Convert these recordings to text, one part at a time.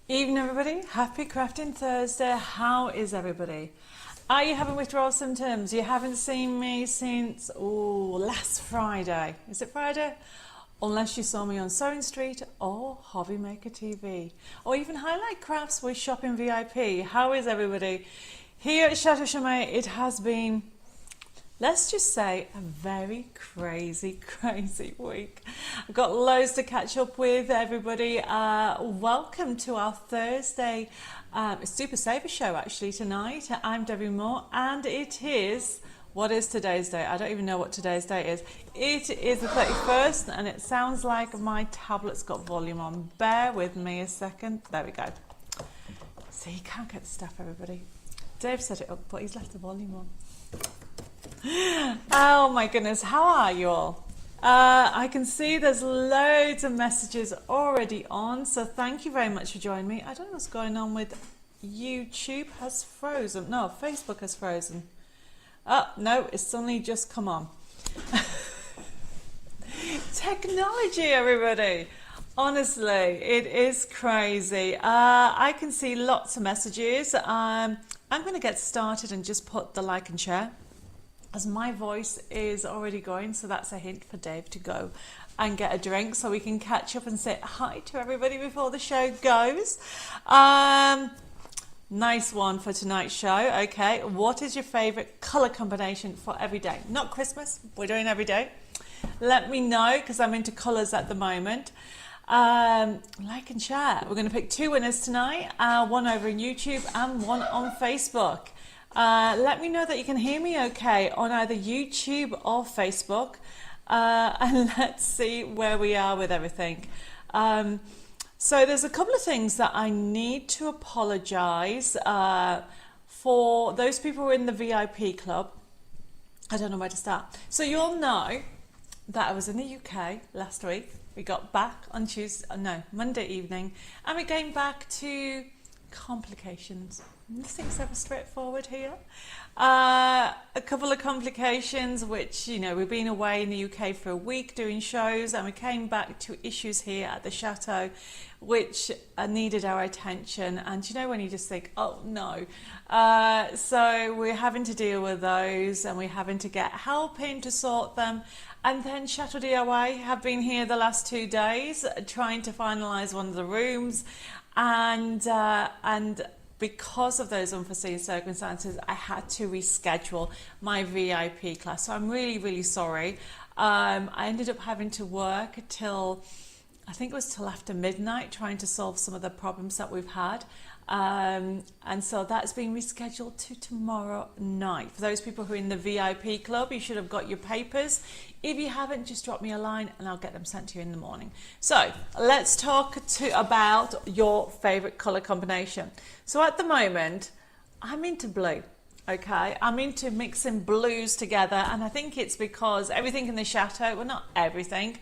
Evening everybody, happy crafting Thursday. How is everybody? Are you having withdrawal symptoms? You haven't seen me since last Friday. Is it Friday? Unless you saw me on Sewing Street or Hobby Maker TV or even Highlight Crafts with Shopping VIP. How is everybody? Here at Chateau Chaumet, it has been, let's just say, a very crazy week. I've got loads to catch up with, everybody. Welcome to our Thursday Super Saver show, actually, tonight. I'm Debbie Moore, and it is, what is today's date? I don't even know what today's date is. It is the 31st, and it sounds like my tablet's got volume on. Bear with me a second. There we go. See, you can't get the stuff, everybody. Dave set it up, but he's left the volume on. Oh my goodness, how are you all? I can see there's loads of messages already on, so thank you very much for joining me. I don't know what's going on with YouTube. Has frozen. No, Facebook has frozen. Oh no, it's suddenly just come on. Technology, everybody. Honestly, it is crazy. I can see lots of messages. I'm going to get started and just put the like and share, as my voice is already going, so that's a hint for Dave to go and get a drink so we can catch up and say hi to everybody before the show goes. Nice one for tonight's show. Okay, what is your favorite color combination for every day? Not Christmas, we're doing every day. Let me know, because I'm into colors at the moment. Like and share. We're going to pick two winners tonight, one over on YouTube and one on Facebook. Let me know that you can hear me okay on either YouTube or Facebook, and let's see where we are with everything. So there's a couple of things that I need to apologize for those people who are in the VIP club. I don't know where to start. So you all know that I was in the UK last week. We got back on Monday evening, and we came back to complications. Nothing's ever straightforward here. A couple of complications, which, you know, we've been away in the UK for a week doing shows, and we came back to issues here at the chateau which needed our attention. And you know, when you just think, oh no. So we're having to deal with those, and we're having to get help in to sort them. And then Chateau DIY have been here the last 2 days trying to finalise one of the rooms, and because of those unforeseen circumstances, I had to reschedule my VIP class. So I'm really sorry. I ended up having to work till, I think it was till after midnight, trying to solve some of the problems that we've had. And so that's been rescheduled to tomorrow night. For those people who are in the VIP club, you should have got your papers. If you haven't, just drop me a line and I'll get them sent to you in the morning. So let's talk about your favorite color combination. So at the moment, I'm into blue. Okay, I'm into mixing blues together, and I think it's because everything in the chateau, well, not everything,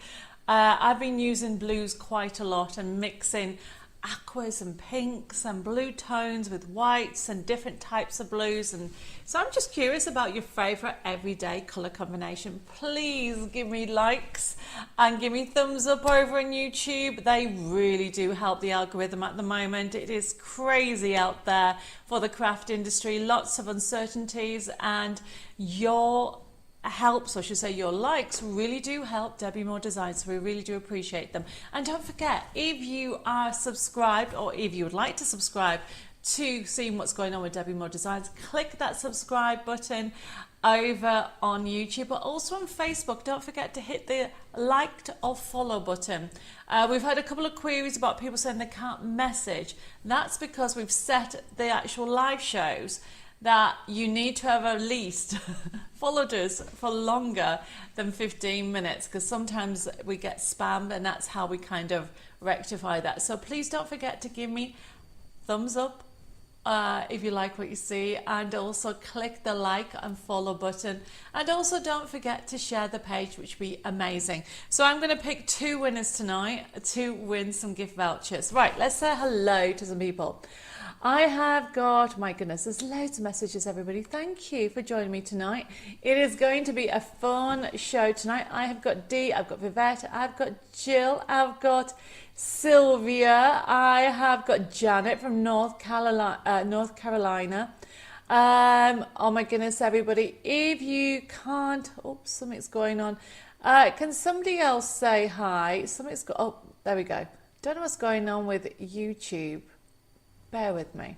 I've been using blues quite a lot and mixing aquas and pinks and blue tones with whites and different types of blues. And so I'm just curious about your favorite everyday color combination. Please give me likes and give me thumbs up over on YouTube. They really do help the algorithm at the moment. It is crazy out there for the craft industry, lots of uncertainties, and your helps, or I should say your likes, really do help Debbie Moore Designs, so we really do appreciate them. And don't forget, if you are subscribed, or if you would like to subscribe to seeing what's going on with Debbie Moore Designs, click that subscribe button over on YouTube, but also on Facebook. Don't forget to hit the liked or follow button. We've had a couple of queries about people saying they can't message. That's because we've set the actual live shows that you need to have at least followed us for longer than 15 minutes, because sometimes we get spammed, and that's how we kind of rectify that. So please don't forget to give me thumbs up if you like what you see, and also click the like and follow button, and also don't forget to share the page, which would be amazing. So I'm going to pick two winners tonight to win some gift vouchers. Right, let's say hello to some people. I have got, my goodness, there's loads of messages, everybody. Thank you for joining me tonight. It is going to be a fun show tonight. I have got Dee, I've got Vivette, I've got Jill, I've got Sylvia, I have got Janet from North Carolina. Oh my goodness, everybody. If you can't, oops, something's going on. Can somebody else say hi? Something's got, oh, there we go. Don't know what's going on with YouTube. Bear with me.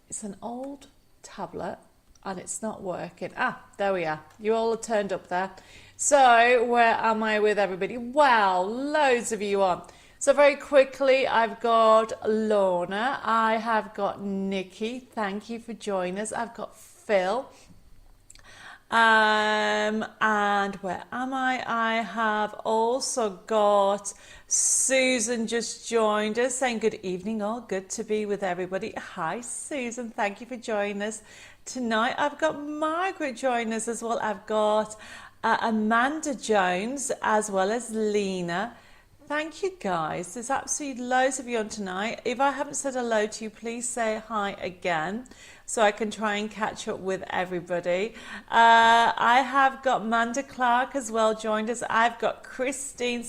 It's an old tablet and it's not working. Ah, there we are. You all are turned up there. So where am I with everybody? Wow, loads of you on. So very quickly, I've got Lorna. I have got Nikki. Thank you for joining us. I've got Phil. And where am I? I have also got Susan just joined us saying good evening, all good to be with everybody. Hi Susan, thank you for joining us tonight. I've got Margaret joining us as well. I've got Amanda Jones as well as Lena. Thank you guys. There's absolutely loads of you on tonight. If I haven't said hello to you, please say hi again so I can try and catch up with everybody. I have got Amanda Clark as well joined us. I've got Christine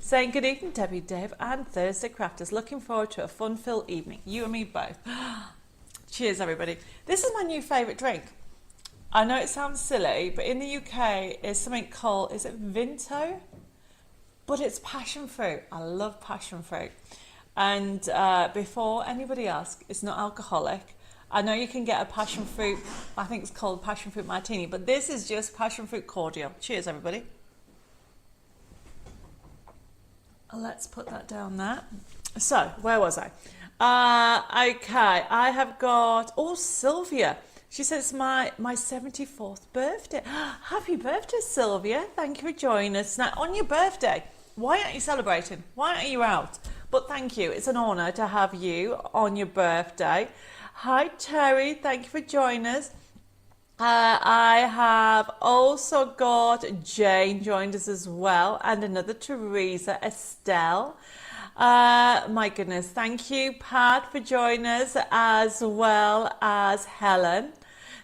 saying good evening, Debbie, Dave and Thursday Crafters. Looking forward to a fun-filled evening. You and me both. Cheers, everybody. This is my new favourite drink. I know it sounds silly, but in the UK, it's something called, is it Vinto? But it's passion fruit. I love passion fruit. And before anybody asks, it's not alcoholic. I know you can get a passion fruit, I think it's called passion fruit martini, but this is just passion fruit cordial. Cheers, everybody. Let's put that down there. So, where was I? Okay, I have got, oh, Sylvia. She says it's my 74th birthday. Happy birthday, Sylvia. Thank you for joining us. Now, on your birthday, why aren't you celebrating? Why aren't you out? But thank you. It's an honour to have you on your birthday. Hi, Terry. Thank you for joining us. I have also got Jane joined us as well, and another Teresa, Estelle. My goodness, thank you, Pat, for joining us, as well as Helen.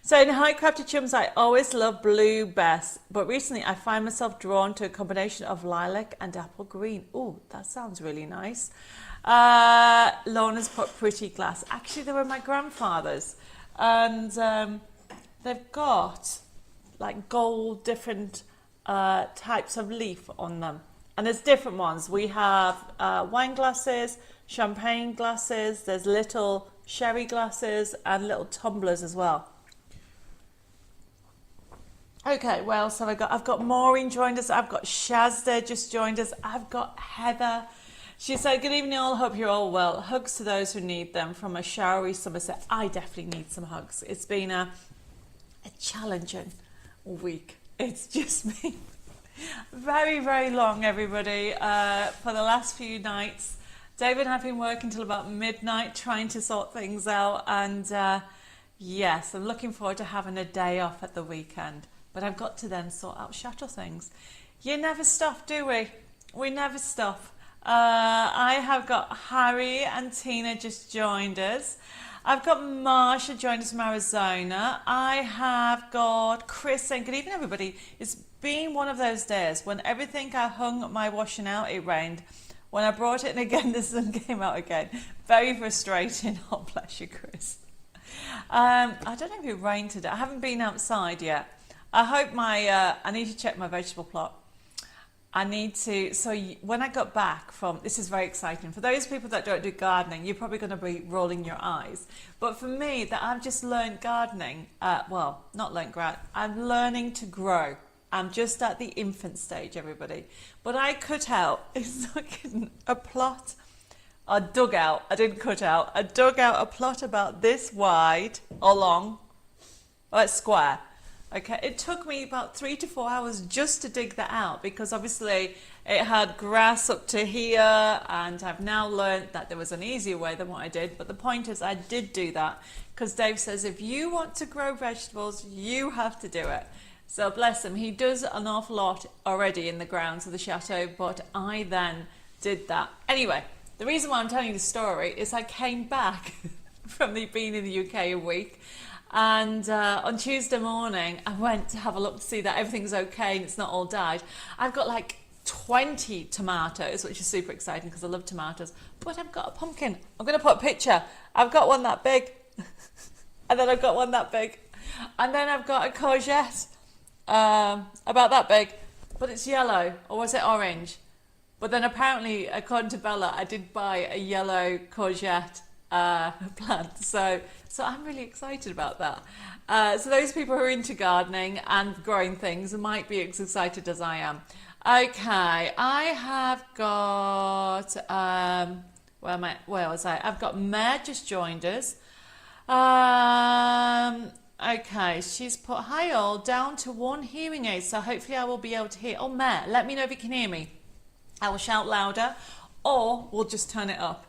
So in Hi Crafty Chums, I always love blue best, but recently I find myself drawn to a combination of lilac and apple green. Oh, that sounds really nice. Lorna's put pretty glass. Actually, they were my grandfather's, and they've got like gold, different types of leaf on them. And there's different ones. We have wine glasses, champagne glasses, there's little sherry glasses and little tumblers as well. Okay, well, so I've got Maureen joined us, I've got Shazda just joined us, I've got Heather. She said, good evening all, hope you're all well. Hugs to those who need them from a showery Somerset. I definitely need some hugs. It's been a challenging week. It's just been very, very long, everybody. For the last few nights, David and I have been working till about midnight trying to sort things out. And yes, I'm looking forward to having a day off at the weekend. But I've got to then sort out shadow things. You never stop, do we? We never stop. I have got Harry and Tina just joined us. I've got Marsha joined us from Arizona. I have got Chris saying, good evening, everybody. It's been one of those days when everything I hung my washing out, it rained. When I brought it in again, the sun came out again. Very frustrating. Oh, bless you, Chris. I don't know if it rained today. I haven't been outside yet. I hope I need to check my vegetable plot. I need to, when I got back from, this is very exciting. For those people that don't do gardening, you're probably going to be rolling your eyes. But for me, that I've just learned gardening, well, not learned, I'm learning to grow. I'm just at the infant stage, everybody. But I cut out, it's not kidding, a plot. I dug out, I didn't cut out, I dug out a plot about this wide or long, well, it's square. Okay, it took me about 3 to 4 hours just to dig that out because obviously it had grass up to here and I've now learned that there was an easier way than what I did. But the point is I did do that because Dave says if you want to grow vegetables, you have to do it. So bless him, he does an awful lot already in the grounds of the chateau, but I then did that. Anyway, the reason why I'm telling you the story is I came back from being in the UK a week. And on Tuesday morning, I went to have a look to see that everything's okay and it's not all died. I've got like 20 tomatoes, which is super exciting because I love tomatoes. But I've got a pumpkin. I'm going to put a picture. I've got one that big. And then I've got one that big. And then I've got a courgette about that big. But it's yellow. Or was it orange? But then apparently, according to Bella, I did buy a yellow courgette plant. So I'm really excited about that. So those people who are into gardening and growing things might be as excited as I am. Okay, I have got, where was I? I've got Mare just joined us. Okay, she's put, hi all, down to one hearing aid, so hopefully I will be able to hear. Oh, Mare, let me know if you can hear me. I will shout louder, or we'll just turn it up.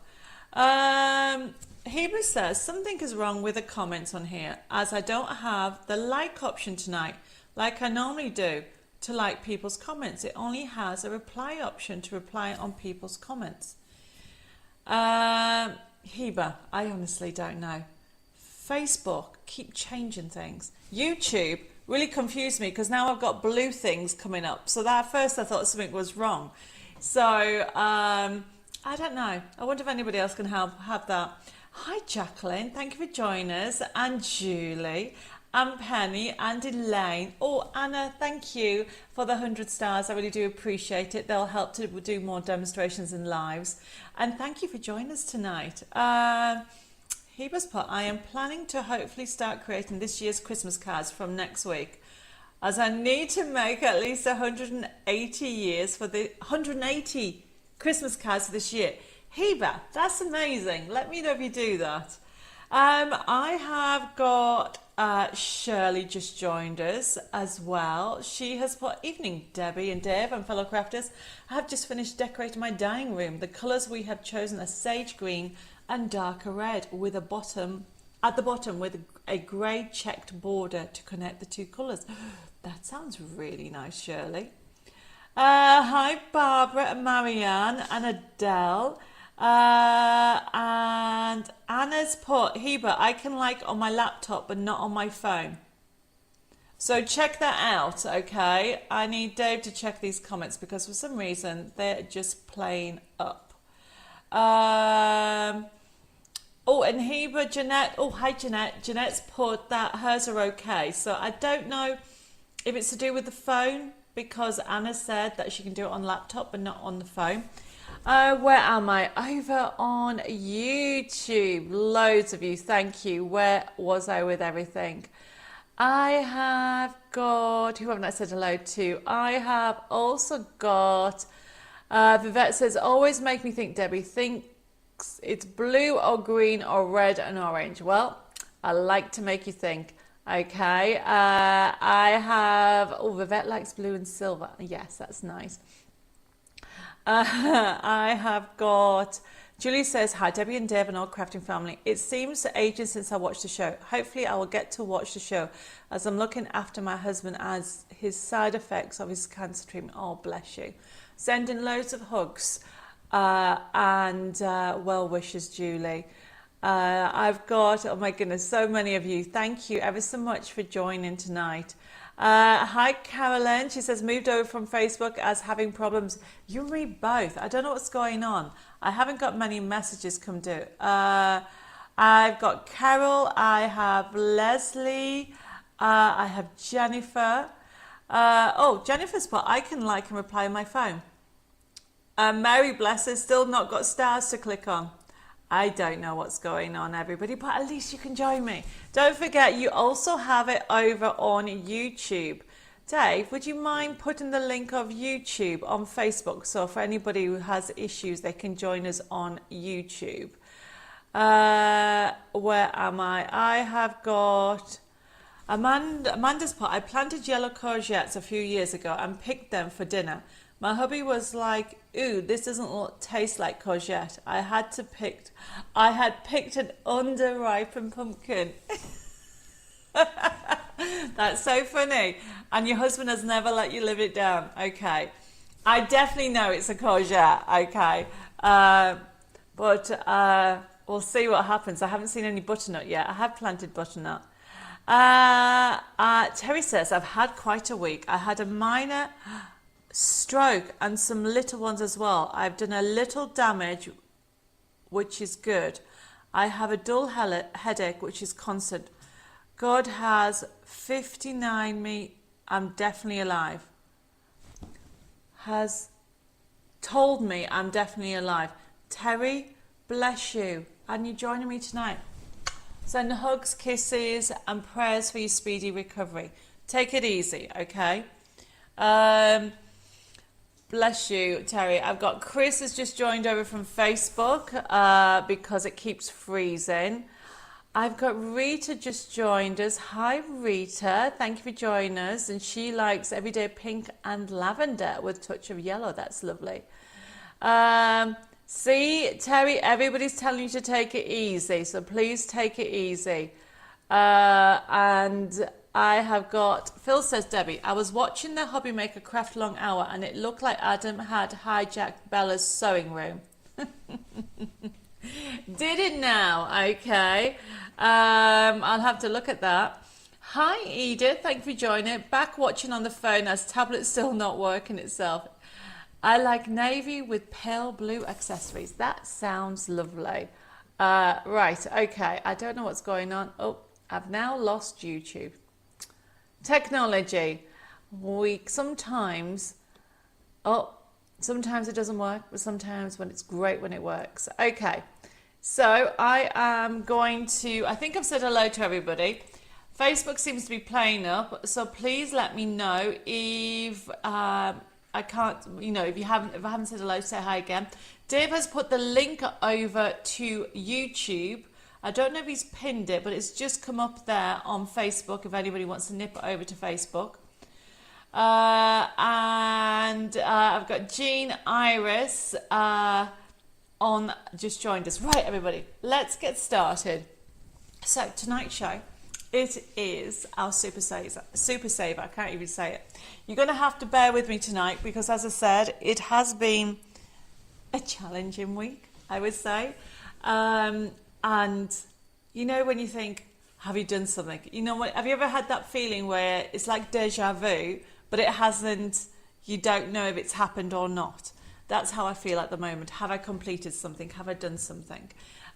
Heba says, something is wrong with the comments on here, as I don't have the like option tonight, like I normally do, to like people's comments. It only has a reply option to reply on people's comments. Heba, I honestly don't know. Facebook, keep changing things. YouTube really confused me because now I've got blue things coming up. So that at first I thought something was wrong. So I don't know. I wonder if anybody else can have that. Hi Jacqueline, thank you for joining us, and Julie, and Penny, and Elaine. Oh, Anna, thank you for the 100 stars. I really do appreciate it. They'll help to do more demonstrations and lives. And thank you for joining us tonight. Heba's put, I am planning to hopefully start creating this year's Christmas cards from next week, as I need to make at least 180 Christmas cards this year. Heba, that's amazing. Let me know if you do that. I have got Shirley just joined us as well. She has put, evening Debbie and Dave and fellow crafters. I have just finished decorating my dining room. The colours we have chosen are sage green and darker red, with at the bottom with a grey checked border to connect the two colours. That sounds really nice, Shirley. Hi Barbara and Marianne and Adele. And Anna's put, Heba, I can like on my laptop but not on my phone. So check that out, okay? I need Dave to check these comments because for some reason they're just playing up. Oh, and Heba, Jeanette, oh, hi Jeanette. Jeanette's put that hers are okay. So I don't know if it's to do with the phone, because Anna said that she can do it on laptop but not on the phone. Where am I? Over on YouTube. Loads of you, thank you. Where was I with everything? I have got, who haven't I said hello to? I have also got, Vivette says, always make me think, Debbie, thinks it's blue or green or red and orange. Well, I like to make you think. Okay, I have, oh, Vivette likes blue and silver. Yes, that's nice. I have got, Julie says, hi Debbie and Dave and all crafting family. It seems ages since I watched the show. Hopefully I will get to watch the show as I'm looking after my husband as his side effects of his cancer treatment. Oh, bless you. Sending loads of hugs and well wishes, Julie. I've got, oh my goodness, so many of you. Thank you ever so much for joining tonight. Hi Carolyn, she says, moved over from Facebook as having problems. You and me both. I don't know what's going on. I haven't got many messages come to. I've got Carol, I have Leslie, I have Jennifer. Oh, Jennifer's put, I can like and reply on my phone. Mary, bless her, still not got stars to click on. I don't know what's going on, everybody, but at least you can join me. Don't forget, you also have it over on YouTube. Dave, would you mind putting the link of YouTube on Facebook, so for anybody who has issues, they can join us on YouTube? Where am I? I have got Amanda's put, I planted yellow courgettes a few years ago and picked them for dinner. My hubby was like, ooh, this doesn't taste like courgette. I had picked an underripened pumpkin. That's so funny. And your husband has never let you live it down. Okay. I definitely know it's a courgette. Okay. we'll see what happens. I haven't seen any butternut yet. I have planted butternut. Terry says, I've had quite a week. I had a minor stroke and some little ones as well. I've done a little damage, which is good. I have a dull headache, which is constant. God has 59 me. I'm definitely alive. Has told me I'm definitely alive. Terry, bless you. And you're joining me tonight. Send hugs, kisses, and prayers for your speedy recovery. Take it easy, okay? Bless you, Terry. I've got Chris has just joined over from Facebook because it keeps freezing. I've got Rita just joined us. Hi, Rita. Thank you for joining us. And she likes everyday pink and lavender with a touch of yellow. That's lovely. See, Terry, everybody's telling you to take it easy. So please take it easy. And I have got, Phil says, Debbie, I was watching the hobby make a craft long hour and it looked like Adam had hijacked Bella's sewing room. Did it now? Okay. I'll have to look at that. Hi, Edith. Thank you for joining. Back watching on the phone as tablet's still not working itself. I like navy with pale blue accessories. That sounds lovely. Right. Okay. I don't know what's going on. Oh, I've now lost YouTube. Technology. Sometimes it doesn't work, but sometimes when it's great when it works. Okay, so I am going to, I think I've said hello to everybody. Facebook seems to be playing up, so please let me know if I can't, if I haven't said hello, say hi again. Dave has put the link over to YouTube. I don't know if he's pinned it, but it's just come up there on Facebook if anybody wants to nip it over to Facebook. And I've got Jean Iris on just joined us. Right, everybody, let's get started. So tonight's show, it is our Super Saver. I can't even say it. You're going to have to bear with me tonight because, as I said, it has been a challenging week, I would say. And when you think, have you done something? Have you ever had that feeling where it's like deja vu, but it hasn't, you don't know if it's happened or not? That's how I feel at the moment. Have I completed something? Have I done something?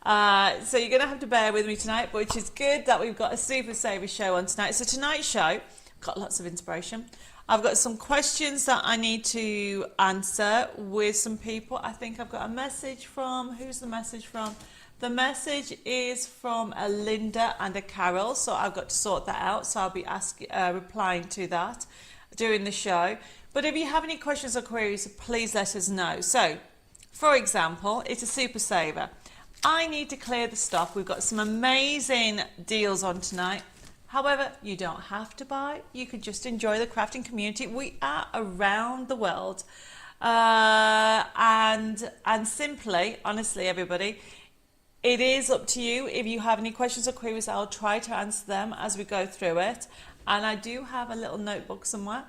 So you're going to have to bear with me tonight, which is good that we've got a Super Saver show on tonight. So tonight's show, got lots of inspiration. I've got some questions that I need to answer with some people. I think I've got a message from, who's the message from? The message is from a Linda and a Carol, so I've got to sort that out. So I'll be replying to that during the show. But if you have any questions or queries, please let us know. So, for example, it's a Super Saver. I need to clear the stock. We've got some amazing deals on tonight. However, you don't have to buy. You could just enjoy the crafting community. We are around the world. And simply, honestly, everybody, it is up to you. If you have any questions or queries, I'll try to answer them as we go through it. And I do have a little notebook somewhere.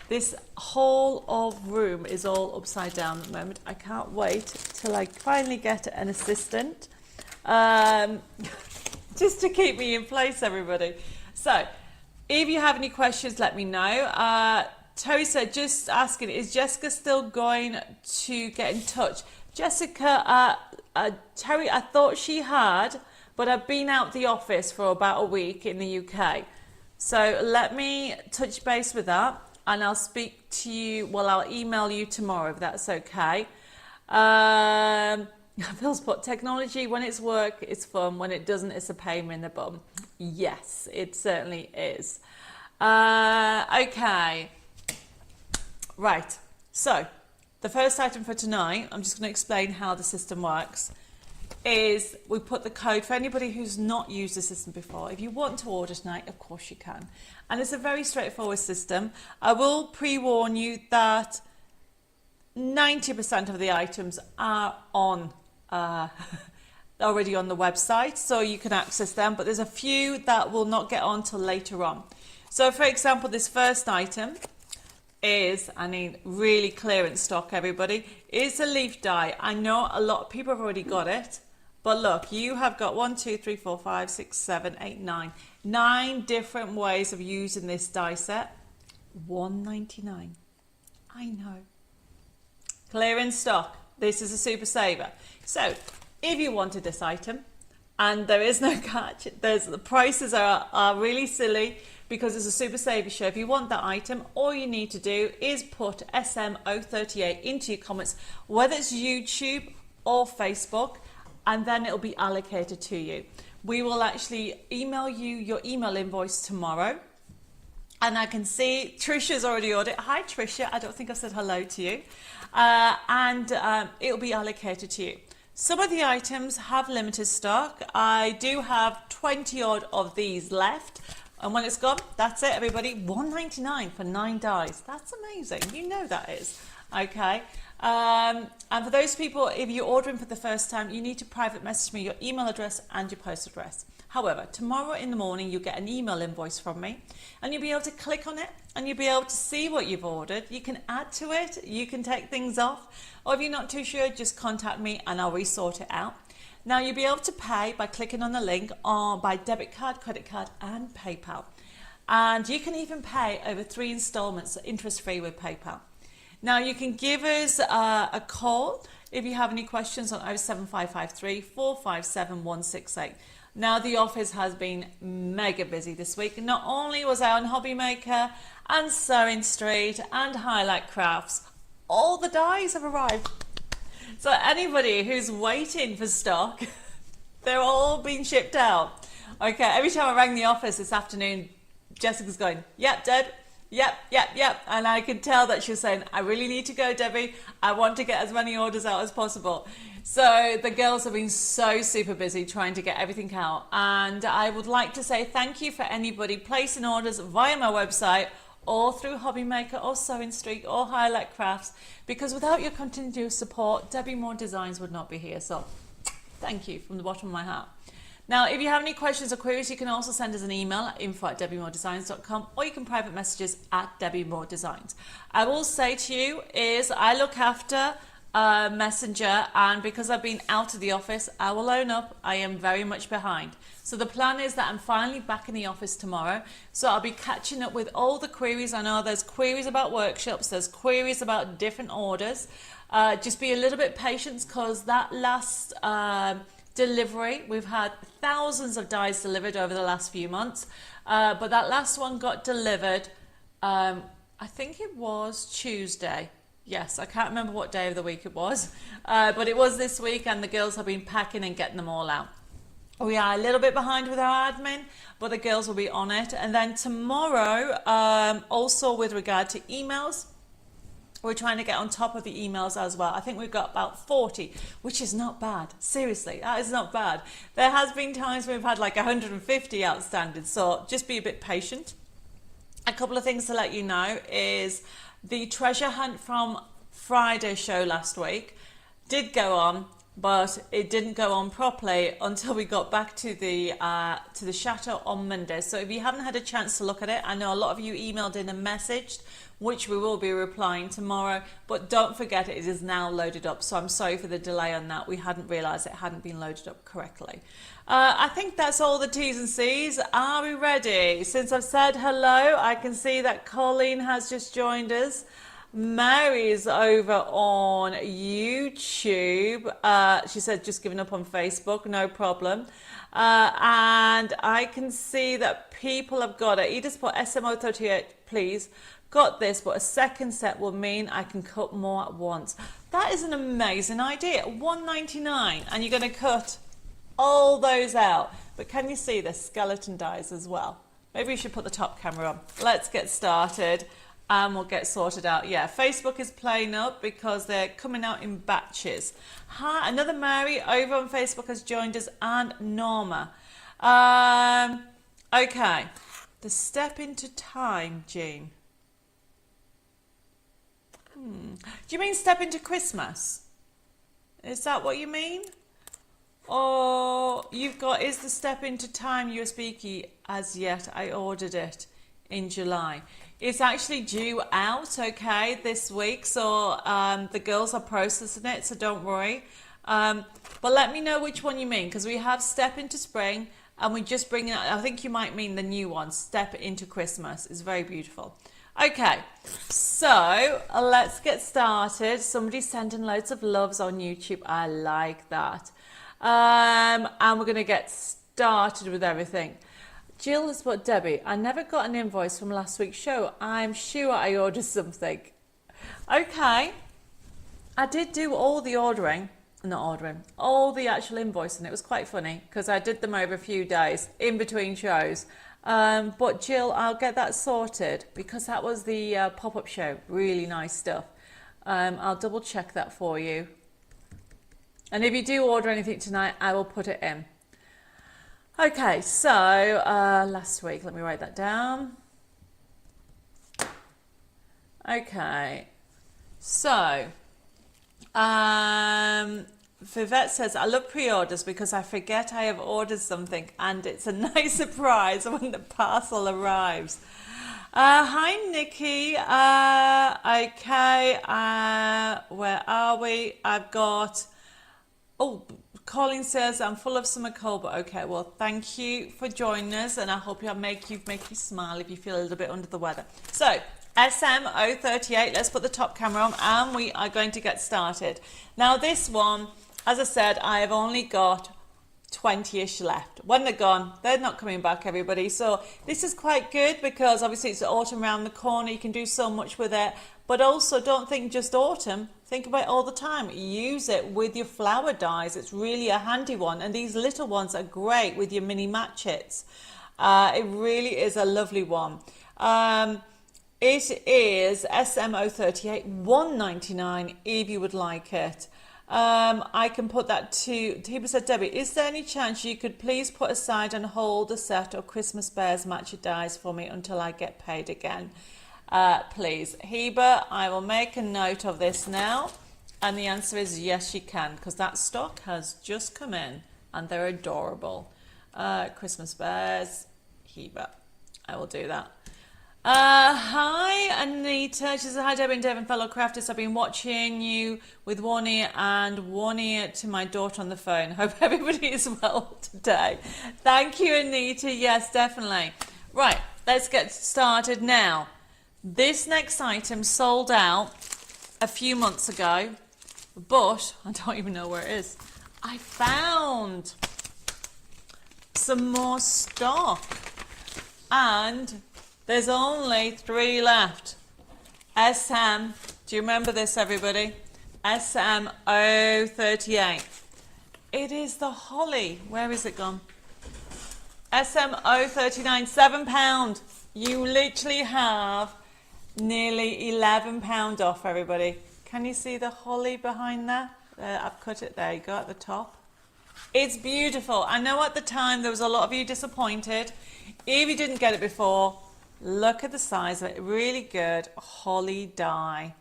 This whole of room is all upside down at the moment. I can't wait till I finally get an assistant. Just to keep me in place, everybody. So, if you have any questions, let me know. Terry said, just asking, is Jessica still going to get in touch? Jessica, Terry, I thought she had, but I've been out the office for about a week in the UK. So let me touch base with that and I'll speak to you, I'll email you tomorrow if that's okay. Phil's put, technology, when it's work, it's fun. When it doesn't, it's a pain in the bum. Yes, it certainly is. Okay. Right. So, the first item for tonight, I'm just going to explain how the system works, is we put the code for anybody who's not used the system before. If you want to order tonight, of course you can. And it's a very straightforward system. I will pre-warn you that 90% of the items are on already on the website, so you can access them, but there's a few that will not get on till later on. So for example, this first item, is, I mean, really clearance stock, everybody, is a leaf die. I know a lot of people have already got it, but look, you have got 1, 2, 3, 4, 5, 6, 7, 8, 9. 9 different ways of using this die set. $1.99. I know. Clearance stock. This is a super saver. So if you wanted this item, and there is no catch, the prices are really silly because it's a super saver show. If you want that item, all you need to do is put SM038 into your comments, whether it's YouTube or Facebook, and then it'll be allocated to you. We will actually email you your email invoice tomorrow. And I can see Trisha's already ordered. Hi Trisha, I don't think I said hello to you. It'll be allocated to you. Some of the items have limited stock. I do have 20 odd of these left. And when it's gone, that's it, everybody. $1.99 for 9 dies. That's amazing. You know that is. Okay. And for those people, if you're ordering for the first time, you need to private message me your email address and your post address. However, tomorrow in the morning, you'll get an email invoice from me and you'll be able to click on it and you'll be able to see what you've ordered. You can add to it, you can take things off, or if you're not too sure, just contact me and I'll resort it out. Now you'll be able to pay by clicking on the link or by debit card, credit card and PayPal. And you can even pay over 3 installments interest-free with PayPal. Now you can give us a call if you have any questions on 07553 457 168. Now the office has been mega busy this week. Not only was I on Hobby Maker and Sewing Street and Highlight Crafts, all the dies have arrived. So anybody who's waiting for stock, they're all being shipped out. Okay, every time I rang the office this afternoon, Jessica's going, yep, Deb, yep. And I could tell that she was saying, I really need to go, Debbie. I want to get as many orders out as possible. So the girls have been so super busy trying to get everything out. And I would like to say thank you for anybody placing orders via my website or through Hobby Maker or Sewing Street or Highlight Crafts, because without your continuous support, Debbie Moore Designs would not be here. So thank you from the bottom of my heart. Now, if you have any questions or queries, you can also send us an email at info@debbiemoredesigns.com, or you can private messages at Debbie Moore Designs. I will say to you is I look after Messenger, and because I've been out of the office, I will own up, I am very much behind. So the plan is that I'm finally back in the office tomorrow, so I'll be catching up with all the queries. I know there's queries about workshops, there's queries about different orders. Just be a little bit patient, because that last delivery, we've had thousands of dies delivered over the last few months, but that last one got delivered, I think it was Tuesday. Yes, I can't remember what day of the week it was, but it was this week, and the girls have been packing and getting them all out. We are a little bit behind with our admin, but the girls will be on it. And then tomorrow, also with regard to emails, we're trying to get on top of the emails as well. I think we've got about 40, which is not bad. Seriously, that is not bad. There has been times when we've had like 150 outstanding, so just be a bit patient. A couple of things to let you know is the treasure hunt from Friday's show last week did go on, but it didn't go on properly until we got back to the chateau on Monday. So if you haven't had a chance to look at it, I know a lot of you emailed in and messaged, which we will be replying tomorrow, but don't forget it is now loaded up. So I'm sorry for the delay on that. We hadn't realised it hadn't been loaded up correctly. I think that's all the T's and C's. Are we ready? Since I've said hello, I can see that Colleen has just joined us. Mary's over on YouTube. She said just giving up on Facebook, no problem. And I can see that people have got it. You just put SMO38, please. Got this, but a second set will mean I can cut more at once. That is an amazing idea. $1.99, and you're going to cut all those out. But can you see the skeleton dies as well? Maybe we should put the top camera on. Let's get started. And we'll get sorted out. Yeah, Facebook is playing up because they're coming out in batches. Hi, another Mary over on Facebook has joined us, and Norma. Okay, the step into time, Jean. Do you mean step into Christmas? Is that what you mean? Or you've got, is the step into time USB key as yet? I ordered it in July. It's actually due out, okay, this week. So the girls are processing it, so don't worry. But let me know which one you mean, because we have Step into Spring, and we just bring it, I think you might mean the new one, Step into Christmas. It's very beautiful. Okay, so let's get started. Somebody's sending loads of loves on YouTube. I like that. And we're going to get started with everything. Jill has put, Debbie, I never got an invoice from last week's show. I'm sure I ordered something. Okay. I did do all the all the actual invoicing. It was quite funny because I did them over a few days in between shows. But Jill, I'll get that sorted because that was the pop-up show. Really nice stuff. I'll double check that for you. And if you do order anything tonight, I will put it in. Okay, so last week, let me write that down. Okay, so Vivette says, I love pre-orders because I forget I have ordered something and it's a nice surprise when the parcel arrives. Hi, Nikki. Okay, where are we? I've got, Colin says, I'm full of summer cold, but okay, well, thank you for joining us, and I hope I make you smile if you feel a little bit under the weather. So, SM038, let's put the top camera on, and we are going to get started. Now, this one, as I said, I have only got 20-ish left. When they're gone, they're not coming back, everybody. So, this is quite good because obviously it's autumn around the corner. You can do so much with it. But also, don't think just autumn. Think about it all the time. Use it with your flower dies. It's really a handy one. And these little ones are great with your mini matchets. It really is a lovely one. It is SM038, $1.99 if you would like it. I can put that to, people said, Debbie, is there any chance you could please put aside and hold a set of Christmas Bears matchet dies for me until I get paid again? Please. Heba, I will make a note of this now. And the answer is yes, you can, because that stock has just come in and they're adorable. Christmas Bears, Heba. I will do that. Hi, Anita. She says, hi, Debbie and Devon, fellow crafters. I've been watching you with one ear and one ear to my daughter on the phone. Hope everybody is well today. Thank you, Anita. Yes, definitely. Right, let's get started now. This next item sold out a few months ago, but I don't even know where it is. I found some more stock and there's only 3 left. SM, do you remember this, everybody? SM038. It is the holly. Where is it gone? SM039, £7. You literally have nearly £11 off, everybody. Can you see the holly behind there? I've cut it there. You go at the top. It's beautiful. I know at the time there was a lot of you disappointed. If you didn't get it before, look at the size of it. Really good holly die.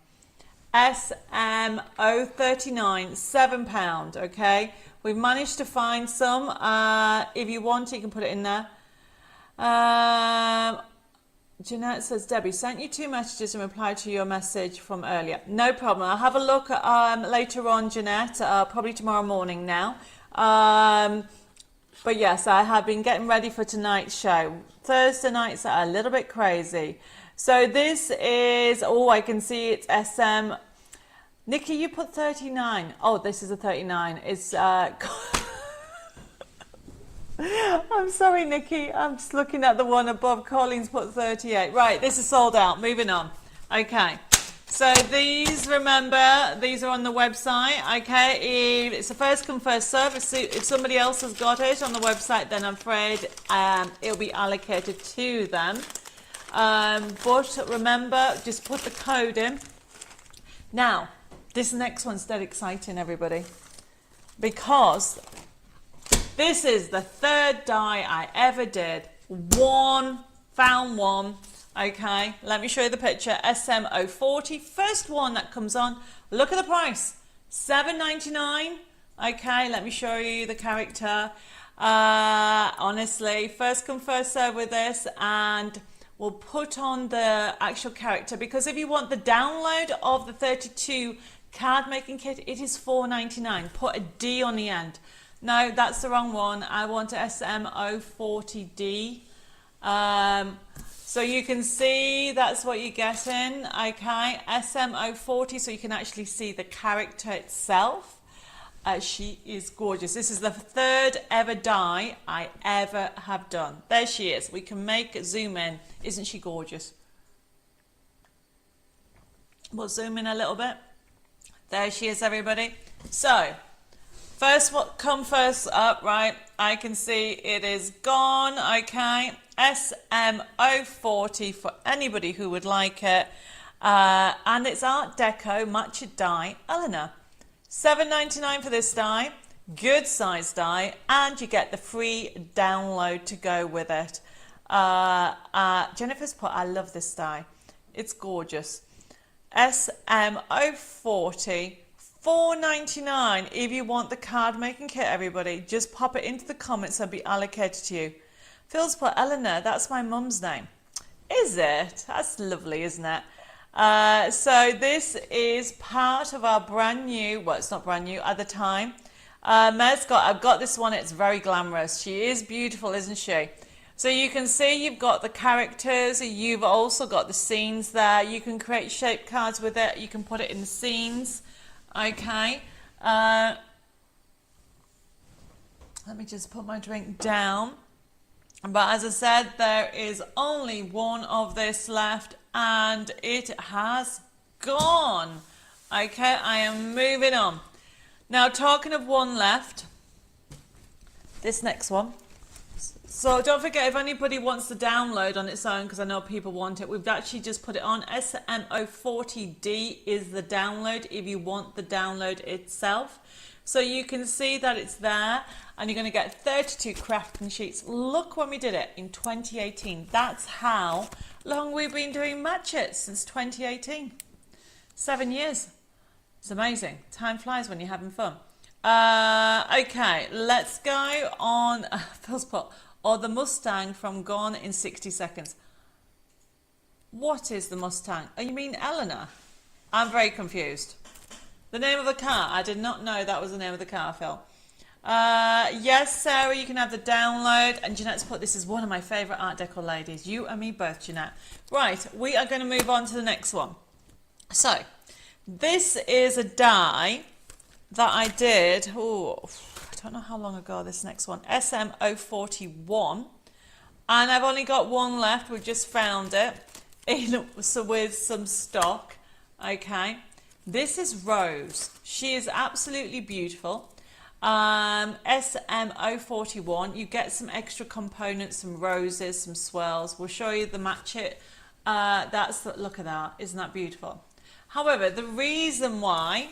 SM039, £7. Okay, we've managed to find some. If you want, you can put it in there. Jeanette says, Debbie, sent you 2 messages in reply to your message from earlier. No problem. I'll have a look later on, Jeanette, probably tomorrow morning now. But yes, I have been getting ready for tonight's show. Thursday nights are a little bit crazy. So this is, I can see it's SM. Nikki, you put 39. Oh, this is a 39. It's... I'm sorry, Nikki. I'm just looking at the one above. Colleen's put 38. Right, this is sold out. Moving on. Okay. So these, remember, these are on the website. Okay. It's a first come, first serve. If somebody else has got it on the website, then I'm afraid it'll be allocated to them. But remember, just put the code in. Now, this next one's dead exciting, everybody. Because... this is the 3rd die I ever did. Found one. Okay, let me show you the picture. SM040, first one that comes on. Look at the price, $7.99. Okay, let me show you the character. Honestly, first come, first serve with this. And we'll put on the actual character, because if you want the download of the 32 card making kit, it is $4.99. Put a D on the end. No, that's the wrong one. I want SM040D. So you can see that's what you're getting, okay? SM040, so you can actually see the character itself. She is gorgeous. This is the third ever die I ever have done. There she is. We can zoom in. Isn't she gorgeous? We'll zoom in a little bit. There she is, everybody. So, first up, right? I can see it is gone, okay? SM040 for anybody who would like it. And it's Art Deco Matcha Die, Eleanor. $7.99 for this die, good size die, and you get the free download to go with it. Jennifer's put, I love this die. It's gorgeous. SM040, $4.99 if you want the card making kit, everybody. Just pop it into the comments and be allocated to you. Phil's put, Eleanor, that's my mum's name. Is it? That's lovely, isn't it? So this is part of our brand new, well, it's not brand new at the time. I've got this one, it's very glamorous. She is beautiful, isn't she? So you can see you've got the characters, you've also got the scenes there. You can create shape cards with it, you can put it in the scenes, okay? Let me just put my drink down. But as I said, there is only one of this left and it has gone. Okay, I am moving on. Now, talking of one left, this next one. So don't forget, if anybody wants to download on its own, because I know people want it, we've actually just put it on. SM040D is the download if you want the download itself. So you can see that it's there, and you're going to get 32 crafting sheets. Look when we did it in 2018. That's how long we've been doing match it, since 2018. 7 years. It's amazing. Time flies when you're having fun. Okay, let's go on. Phil's put, or the Mustang from Gone in 60 Seconds. What is the Mustang? Oh, you mean Eleanor? I'm very confused. The name of the car. I did not know that was the name of the car, Phil. Yes, Sarah, you can have the download. And Jeanette's put, this is one of my favourite Art Deco ladies. You and me both, Jeanette. Right, we are going to move on to the next one. So, this is a die that I did, I don't know how long ago, this next one, SM041. And I've only got one left. We've just found it with some stock. Okay. This is Rose. She is absolutely beautiful. SM041. You get some extra components, some roses, some swirls. We'll show you the match it. Look at that. Isn't that beautiful? However, the reason why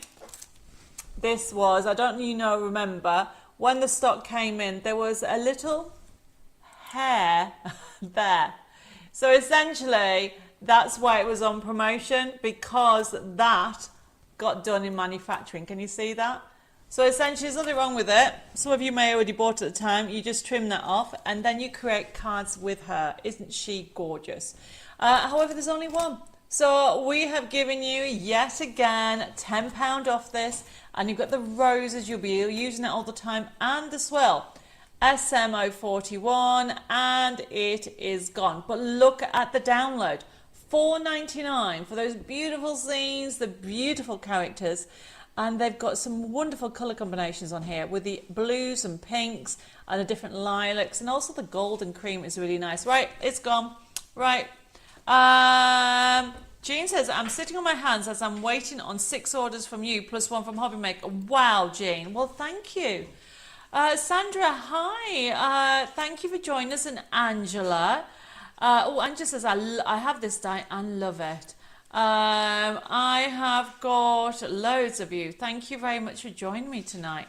this was, I don't remember, when the stock came in, there was a little hair there. So essentially, that's why it was on promotion, because that got done in manufacturing. Can you see that? So essentially, there's nothing wrong with it. Some of you may already bought it at the time. You just trim that off and then you create cards with her. Isn't she gorgeous? However, there's only one. So we have given you, yet again, £10 off this. And you've got the roses. You'll be using it all the time. And the swirl. SM041. And it is gone. But look at the download. $4.99 for those beautiful scenes, the beautiful characters, and they've got some wonderful colour combinations on here with the blues and pinks and the different lilacs, and also the gold and cream is really nice. Right, it's gone. Right. Jean says, I'm sitting on my hands as I'm waiting on 6 orders from you plus 1 from Hobby Maker. Wow, Jean. Well, thank you. Sandra, hi. Thank you for joining us, and Angela. Angela says, I have this die and love it. I have got loads of you. Thank you very much for joining me tonight.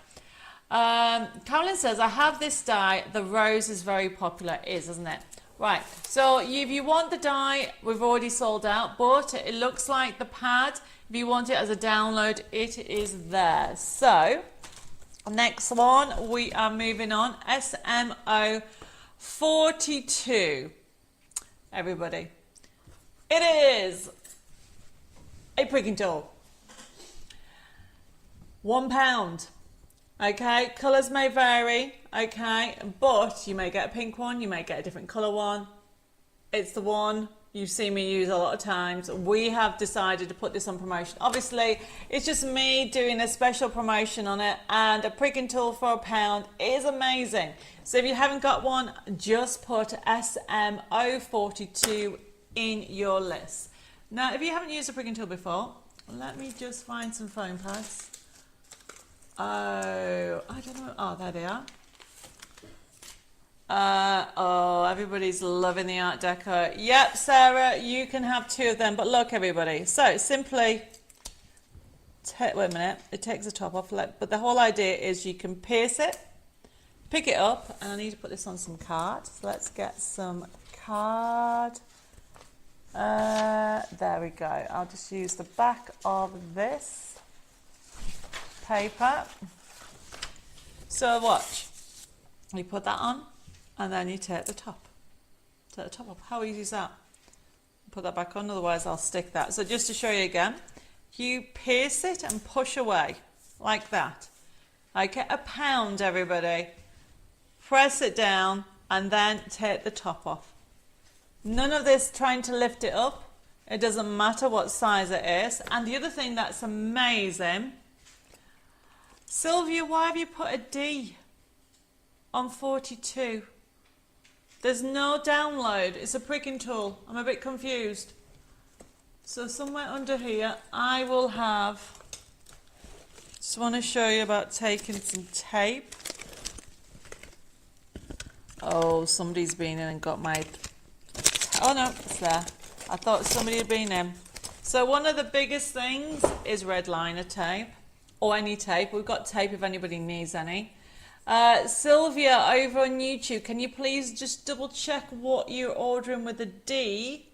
Carolyn says, I have this die. The rose is very popular. It is, isn't it? Right. So if you want the die, we've already sold out, but it looks like the pad, if you want it as a download, it is there. So next one, we are moving on. SM042. everybody. It is a pricking tool. £1. Okay, colours may vary, okay, but you may get a pink one, you may get a different colour one. It's the one you see me use a lot of times. We have decided to put this on promotion. Obviously, it's just me doing a special promotion on it, and a pricking tool for £1 is amazing. So if you haven't got one, just put SMO42 in your list. Now, if you haven't used a pricking tool before, let me just find some foam pads. Oh, I don't know. Oh, there they are. Oh, everybody's loving the Art Deco. Yep, Sarah, you can have 2 of them. But look, everybody. So simply, wait a minute. It takes the top off. But the whole idea is you can pierce it, pick it up, and I need to put this on some card. So let's get some card. There we go. I'll just use the back of this paper. So watch. You put that on, and then you take the top. Take the top off. How easy is that? Put that back on, otherwise I'll stick that. So just to show you again, you pierce it and push away like that. Okay, £1, everybody. Press it down and then take the top off. None of this trying to lift it up. It doesn't matter what size it is. And the other thing that's amazing, Sylvia, why have you put a D on 42? There's no download. It's a pricking tool. I'm a bit confused. So somewhere under here, I will have, just want to show you about taking some tape. Oh, somebody's been in and got my, oh no, it's there. I thought somebody had been in. So one of the biggest things is red liner tape, or any tape. We've got tape if anybody needs any. Sylvia over on YouTube, can you please just double check what you're ordering with a D,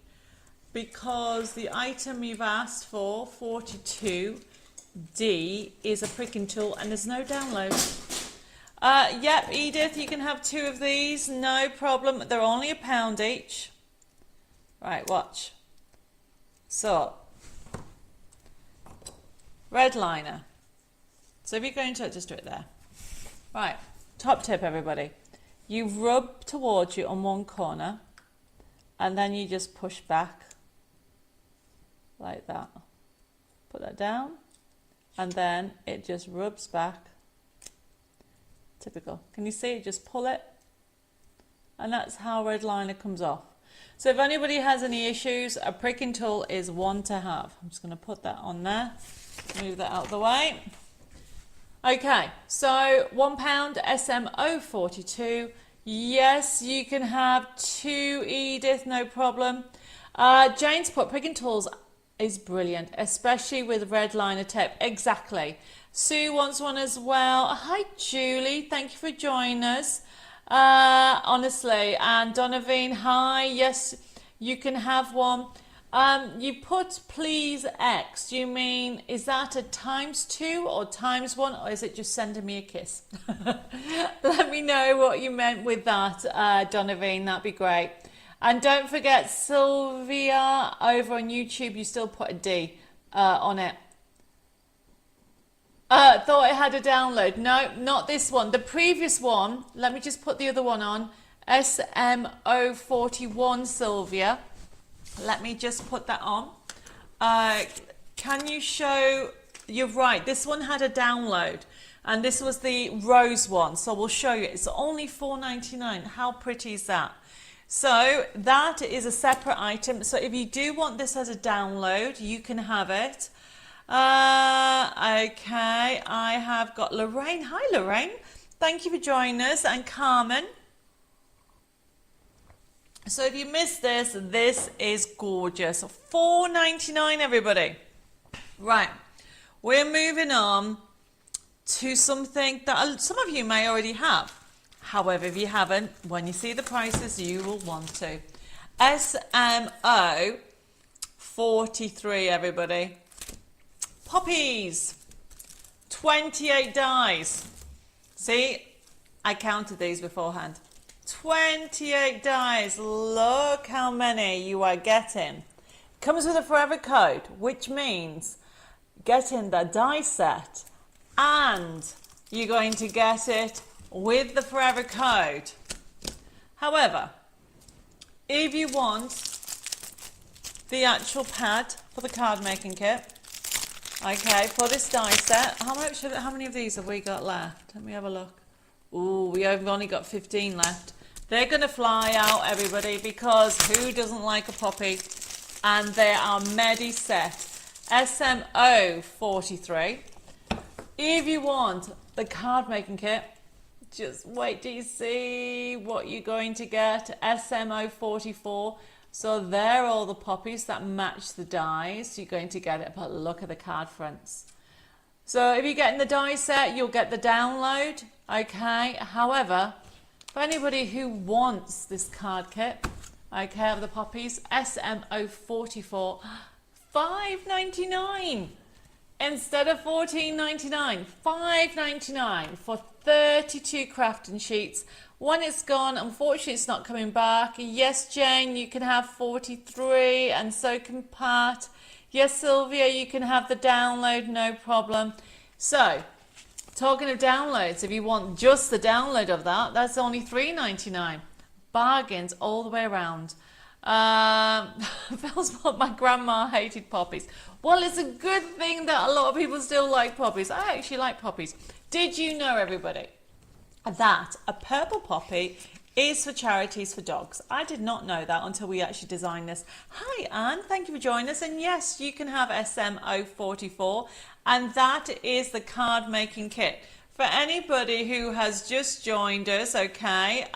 because the item you've asked for, 42D, is a pricking tool and there's no download. Yep, Edith, you can have 2 of these, no problem. They're only £1 each. Right, watch. So, red liner. So if you're going to, just do it there. Right, top tip, everybody. You rub towards you on one corner, and then you just push back like that. Put that down, and then it just rubs back. Typical. Can you see it? Just pull it, and that's how red liner comes off. So if anybody has any issues, a pricking tool is one to have. I'm just going to put that on there. Move that out of the way. Okay, so £1 SMO42. Yes, you can have 2, Edith, no problem. Jane's put pricking tools is brilliant, especially with red liner tape. Exactly. Sue wants one as well. Hi, Julie. Thank you for joining us. Honestly, and Donovan, hi. Yes, you can have one. You put please X. Do you mean, is that a ×2 or ×1, or is it just sending me a kiss? Let me know what you meant with that, Donovan. That'd be great. And don't forget, Sylvia over on YouTube, you still put a D on it. Thought it had a download. No, not this one. The previous one, let me just put the other one on. SMO41, Sylvia. Let me just put that on. Can you show, you're right, this one had a download, and this was the rose one, so we'll show you. It's only $4.99. How pretty is that? So that is a separate item. So if you do want this as a download, you can have it. Okay, I have got Lorraine. Hi, Lorraine. Thank you for joining us, and Carmen. So if you missed this, this is gorgeous. $4.99, everybody. Right, we're moving on to something that some of you may already have. However, if you haven't, when you see the prices, you will want to. SMO 43, everybody. Poppies, 28 dies. See, I counted these beforehand. 28 dies. Look how many you are getting. Comes with a forever code, which means getting the die set and you're going to get it with the forever code. However, if you want the actual pad for the card making kit, okay, for this die set, how many of these have we got left? Let me have a look. Ooh, we have only got 15 left. They're going to fly out, everybody, because who doesn't like a poppy? And they are Medi set SMO 43. If you want the card making kit, just wait till you see what you're going to get. SMO 44. So they're all the poppies that match the dies. You're going to get it, but look at the card fronts. So if you're getting the die set, you'll get the download. Okay. However, for anybody who wants this card kit, okay, of the poppies, SMO 44, $5.99 instead of $14.99. $5.99 for 32 crafting sheets. When it's gone, unfortunately, it's not coming back. Yes, Jane, you can have 43, and so can Pat. Yes, Sylvia, you can have the download, no problem. So, talking of downloads, if you want just the download of that, that's only $3.99. Bargains all the way around. Phil's what my grandma hated poppies. Well, it's a good thing that a lot of people still like poppies. I actually like poppies. Did you know, everybody, that a purple poppy is for charities for dogs? I did not know that until we actually designed this. Hi, Anne. Thank you for joining us. And yes, you can have SMO 44, and that is the card making kit. For anybody who has just joined us, okay,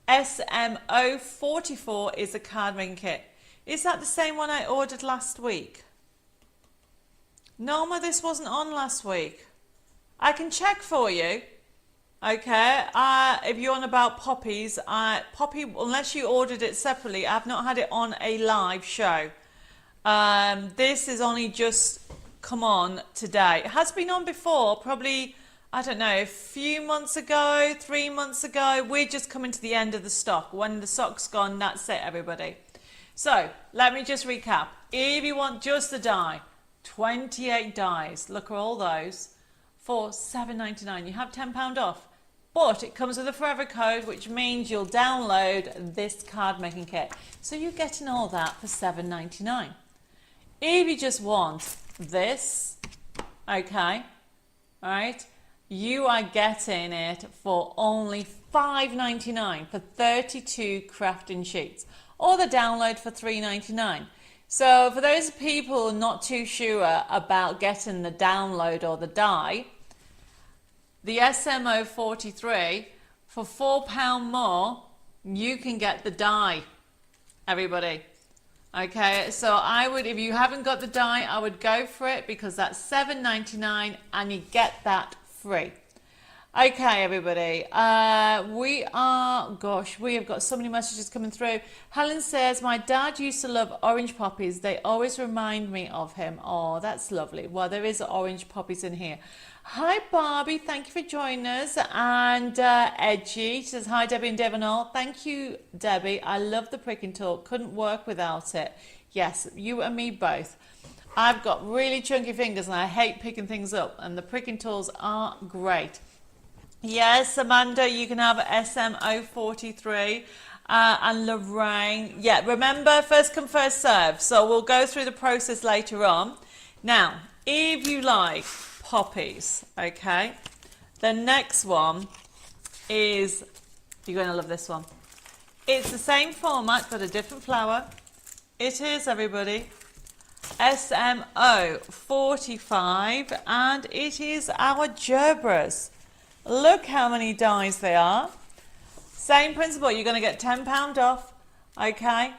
SMO 44 is a card making kit. Is that the same one I ordered last week? Norma, this wasn't on last week. I can check for you. Okay, if you're on about poppies, Poppy, unless you ordered it separately, I've not had it on a live show. This is only just come on today. It has been on before, probably, I don't know, a few months ago, 3 months ago. We're just coming to the end of the stock. When the stock's gone, that's it, everybody. So, let me just recap. If you want just the die, 28 dies, look at all those, for $7.99. You have £10 off. But it comes with a forever code, which means you'll download this card making kit. So you're getting all that for $7.99. If you just want this, okay, all right, you are getting it for only $5.99 for 32 crafting sheets, or the download for $3.99. So for those people not too sure about getting the download or the die, the SMO 43, for £4 more, you can get the die, everybody. Okay, so I would, if you haven't got the die, I would go for it, because that's $7.99 and you get that free. Okay, everybody, we have got so many messages coming through. Helen says, my dad used to love orange poppies. They always remind me of him. Oh, that's lovely. Well, there is orange poppies in here. Hi, Barbie. Thank you for joining us. And Edgy says, hi, Debbie and Devonall. Thank you, Debbie. I love the prick and talk. Couldn't work without it. Yes, you and me both. I've got really chunky fingers and I hate picking things up. And the pricking tools are great. Yes, Amanda, you can have SMO 43. And Lorraine. Yeah, remember, first come, first serve. So we'll go through the process later on. Now, if you like poppies, okay, the next one is, you're going to love this one. It's the same format but a different flower. It is, everybody, SMO 45, and it is our Gerberas. Look how many dies they are. Same principle, you're going to get £10 off, okay,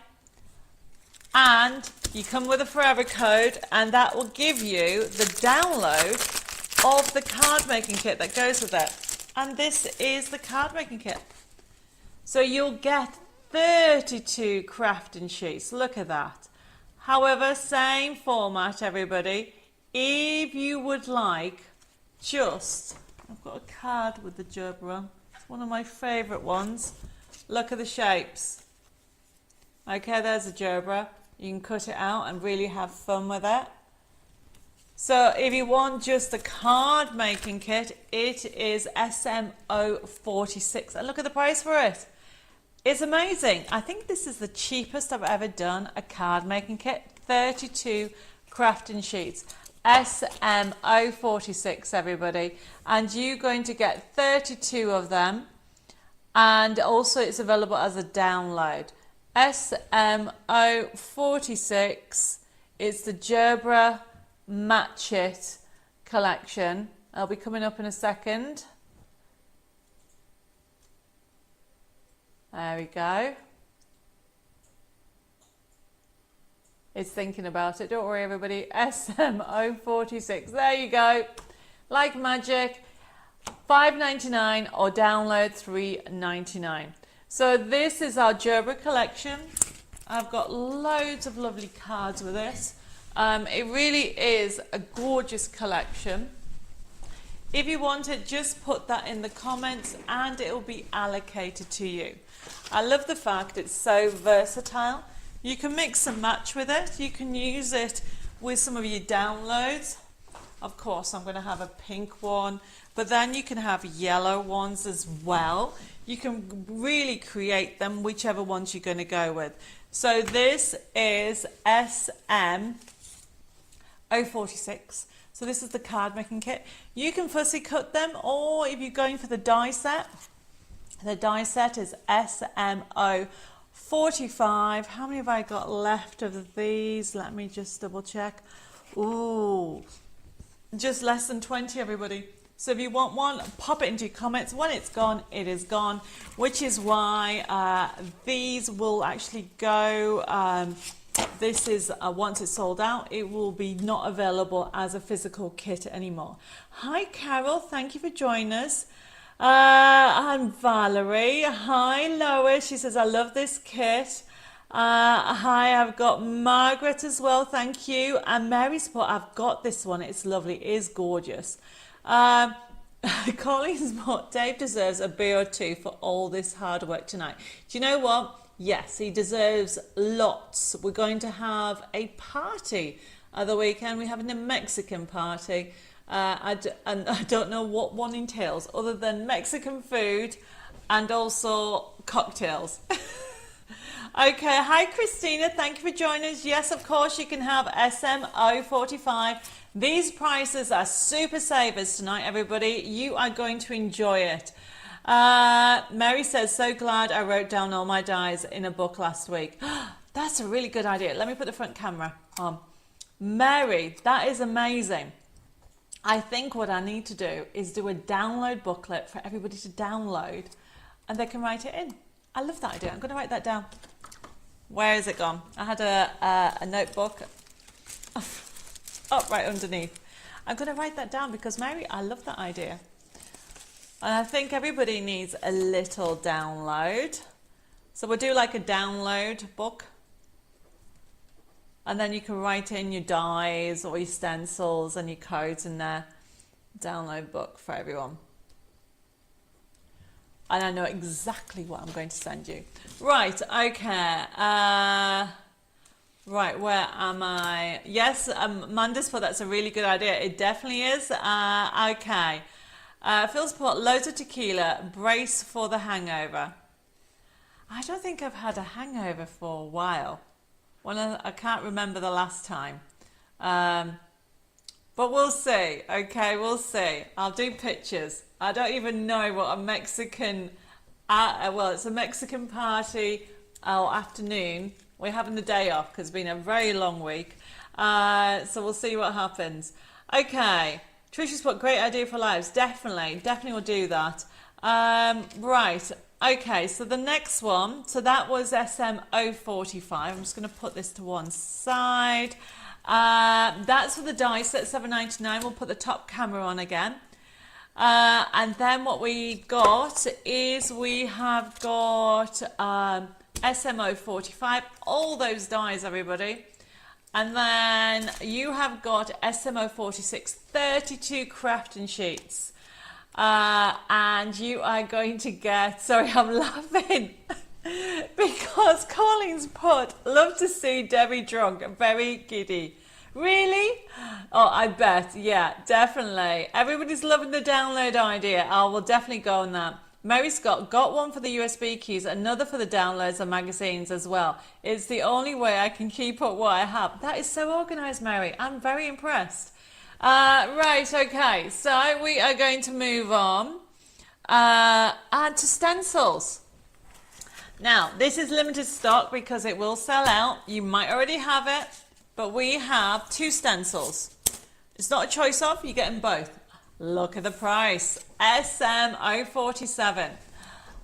and you come with a forever code, and that will give you the download of the card making kit that goes with it. And this is the card making kit. So you'll get 32 crafting sheets. Look at that. However, same format, everybody. If you would like just, I've got a card with the Gerbera on. one of my favorite ones. Look at the shapes. Okay, there's a Gerbera. You can cut it out and really have fun with it. So if you want just the card making kit, it is SMO46. And look at the price for it. It's amazing. I think this is the cheapest I've ever done a card making kit. 32 crafting sheets. SMO46, everybody. And you're going to get 32 of them. And also it's available as a download. SMO46. It's the Gerbera Match It collection. I'll be coming up in a second. There we go. It's thinking about it. Don't worry, everybody. SMO46. There you go. Like magic. $5.99 or download $3.99. So this is our Gerbera collection. I've got loads of lovely cards with this. It really is a gorgeous collection. If you want it, just put that in the comments and it will be allocated to you. I love the fact it's so versatile. You can mix and match with it. You can use it with some of your downloads. Of course, I'm going to have a pink one, but then you can have yellow ones as well. You can really create them, whichever ones you're going to go with. So this is SM046. So this is the card making kit. You can fussy cut them, or if you're going for the die set is SMO45. How many have I got left of these? Let me just double check. Ooh, just less than 20, everybody. So if you want one, pop it into your comments. When it's gone, it is gone, which is why these will actually go. This is once it's sold out, it will be not available as a physical kit anymore. Hi Carol, thank you for joining us. I'm Valerie. Hi Lois, she says I love this kit. Hi, I've got Margaret as well, thank you. And Mary's put, I've got this one, it's lovely, it is gorgeous. Colleen's put, Dave deserves a beer or two for all this hard work tonight. Do you know what? Yes, he deserves lots. We're going to have a party at the weekend. We're having a Mexican party. And I don't know what one entails other than Mexican food and also cocktails. Okay, hi Christina, thank you for joining us. Yes, of course, you can have SMO45. These prices are super savers tonight, everybody. You are going to enjoy it. Mary says, so glad I wrote down all my dies in a book last week. That's a really good idea. Let me put the front camera on. Mary, that is amazing. I think what I need to do is do a download booklet for everybody to download and they can write it in. I love that idea. I'm going to write that down. Where is it gone? I had a notebook up right underneath. I'm going to write that down because, Mary, I love that idea. And I think everybody needs a little download. So we'll do like a download book. And then you can write in your dies or your stencils and your codes in there. Download book for everyone. And I know exactly what I'm going to send you. Right, okay. Right, where am I? Yes, Manda's put, that's a really good idea. It definitely is. Okay. Phil's put, loads of tequila, brace for the hangover. I don't think I've had a hangover for a while. Well, I can't remember the last time. But we'll see. Okay, we'll see. I'll do pictures. I don't even know what a Mexican, well, it's a Mexican party afternoon. We're having the day off because it's been a very long week. So we'll see what happens. Okay. Trisha's put, great idea for lives. Definitely will do that. Right. Okay, so the next one, so that was SM045. I'm just going to put this to one side. That's for the dice at $7.99. We'll put the top camera on again. And then what we got is we have got SMO45, all those dies, everybody. And then you have got SMO46, 32 crafting sheets. And you are going to get, sorry, I'm laughing because Colleen's put, love to see Debbie drunk, very giddy. Really? Oh, I bet. Yeah, definitely. Everybody's loving the download idea. I will definitely go on that. Mary Scott got one for the USB keys, another for the downloads and magazines as well. It's the only way I can keep up what I have. That is so organised, Mary. I'm very impressed. Right, okay. So we are going to move on and to stencils. Now, this is limited stock because it will sell out. You might already have it. But we have 2 stencils. It's not a choice of, you get them both. Look at the price. SM047.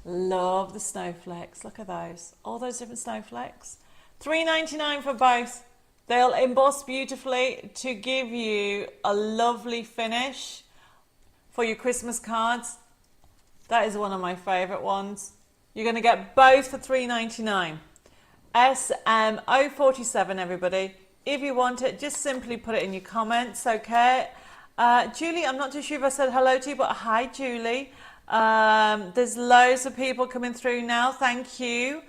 Love the snowflakes. Look at those. All those different snowflakes. $3.99 for both. They'll emboss beautifully to give you a lovely finish for your Christmas cards. That is one of my favourite ones. You're going to get both for $3.99. SM047, everybody. If you want it, just simply put it in your comments, okay? Julie, I'm not too sure if I said hello to you, but hi, Julie. There's loads of people coming through now. Thank you.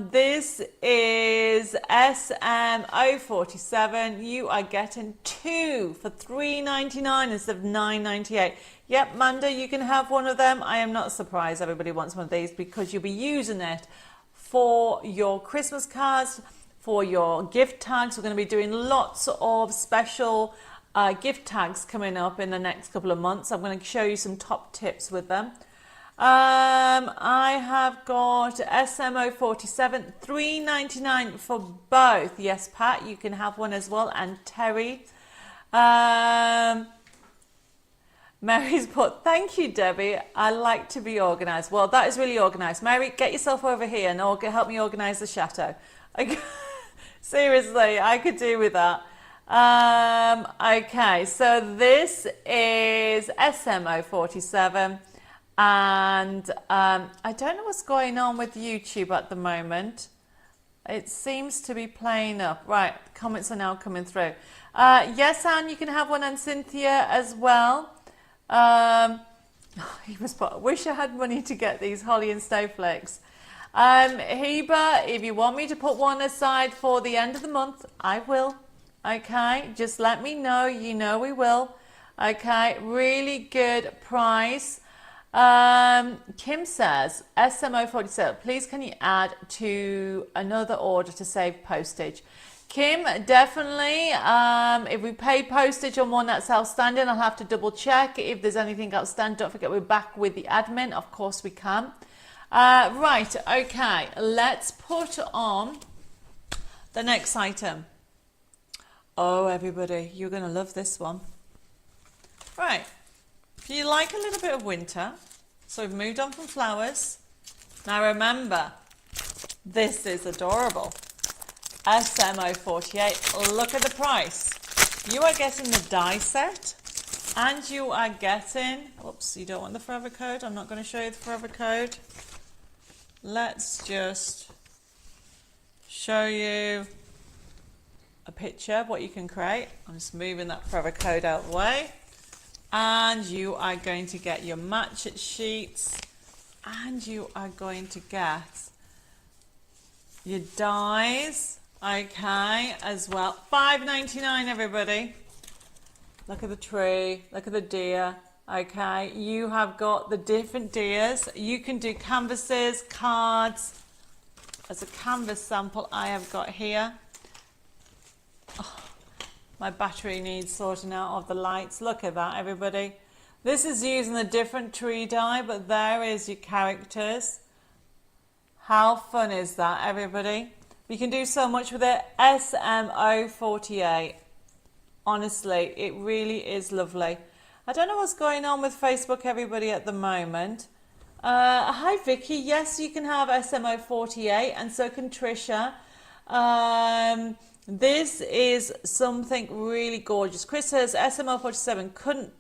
This is SM047. You are getting 2 for $3.99 instead of $9.98. Yep, Manda, you can have one of them. I am not surprised everybody wants one of these because you'll be using it for your Christmas cards, for your gift tags. We're going to be doing lots of special gift tags coming up in the next couple of months. I'm going to show you some top tips with them. I have got SM047, $3.99 for both. Yes, Pat, you can have one as well. And Terry. Mary's put, thank you, Debbie. I like to be organised. Well, that is really organised. Mary, get yourself over here and help me organise the chateau. Seriously, I could do with that. Okay, so this is SM047, and I don't know what's going on with YouTube at the moment. It seems to be playing up. Right, comments are now coming through. Yes, Anne, you can have one, and Cynthia as well. He must put, wish I had money to get these holly and snowflakes. Heba, if you want me to put one aside for the end of the month, I will. Okay, just let me know. You know we will. Okay, really good price. Kim says, SM047, please can you add to another order to save postage? Kim, definitely. If we pay postage on one that's outstanding, I'll have to double check. If there's anything outstanding, don't forget we're back with the admin. Of course we can. Right, okay, let's put on the next item. Oh, everybody, you're going to love this one. Right, if you like a little bit of winter, so we've moved on from flowers. Now remember, this is adorable. SM048, look at the price. You are getting the die set, and you are getting, oops, you don't want the forever code. I'm not going to show you the forever code. Let's just show you a picture of what you can create. I'm just moving that forever code out of the way. And you are going to get your match sheets, and you are going to get your dies, okay, as well. $5.99, everybody. Look at the tree, look at the deer. Okay, you have got the different deers. You can do canvases, cards. As a canvas sample I have got here. Oh, my battery needs sorting out of the lights. Look at that, everybody. This is using a different tree die, but there is your characters. How fun is that, everybody? You can do so much with it. SM048. Honestly, it really is lovely. I don't know what's going on with Facebook, everybody, at the moment. Hi, Vicky. Yes, you can have SM048, and so can Trisha. This is something really gorgeous. Chris says SM047. Could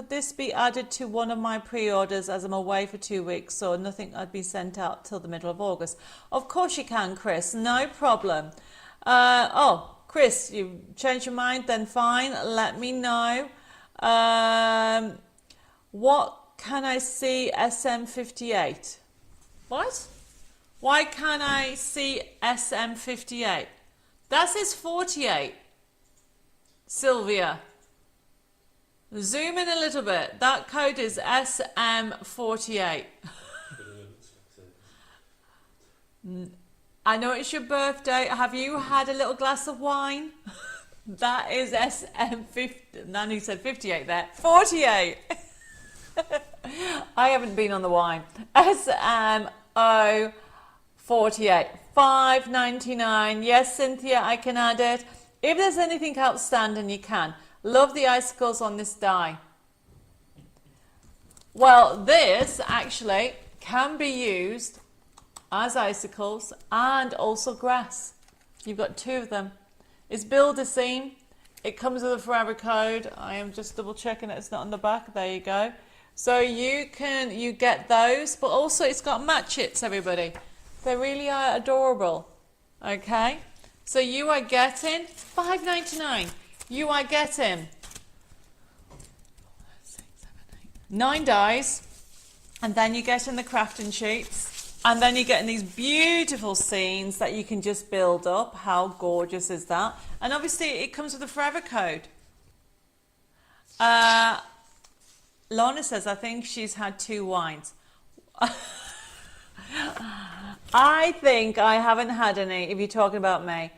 this be added to one of my pre-orders as I'm away for 2 weeks, so nothing I'd be sent out till the middle of August? Of course you can, Chris. No problem. Oh, Chris, you've changed your mind? Then fine. Let me know. What can I see SM58? What? Why can't I see SM58? That says 48. Sylvia. Zoom in a little bit. That code is SM48. I know it's your birthday. Have you had a little glass of wine? That is SM50. Nanny said 58 there. 48. I haven't been on the wine. SMO48. $5.99. Yes, Cynthia, I can add it. If there's anything outstanding, you can. Love the icicles on this die. Well, this actually can be used as icicles and also grass. You've got two of them. It's build a scene. It comes with a forever code. I am just double checking that it's not on the back. There you go. So you get those, but also it's got matchets, everybody. They really are adorable. Okay, so you are getting $5.99. You are getting 9 dies, and then you're getting the crafting sheets, and then you're getting these beautiful scenes that you can just build up. How gorgeous is that? And obviously it comes with a forever code. Lorna says, I think she's had 2 wines. I think I haven't had any, if you're talking about me.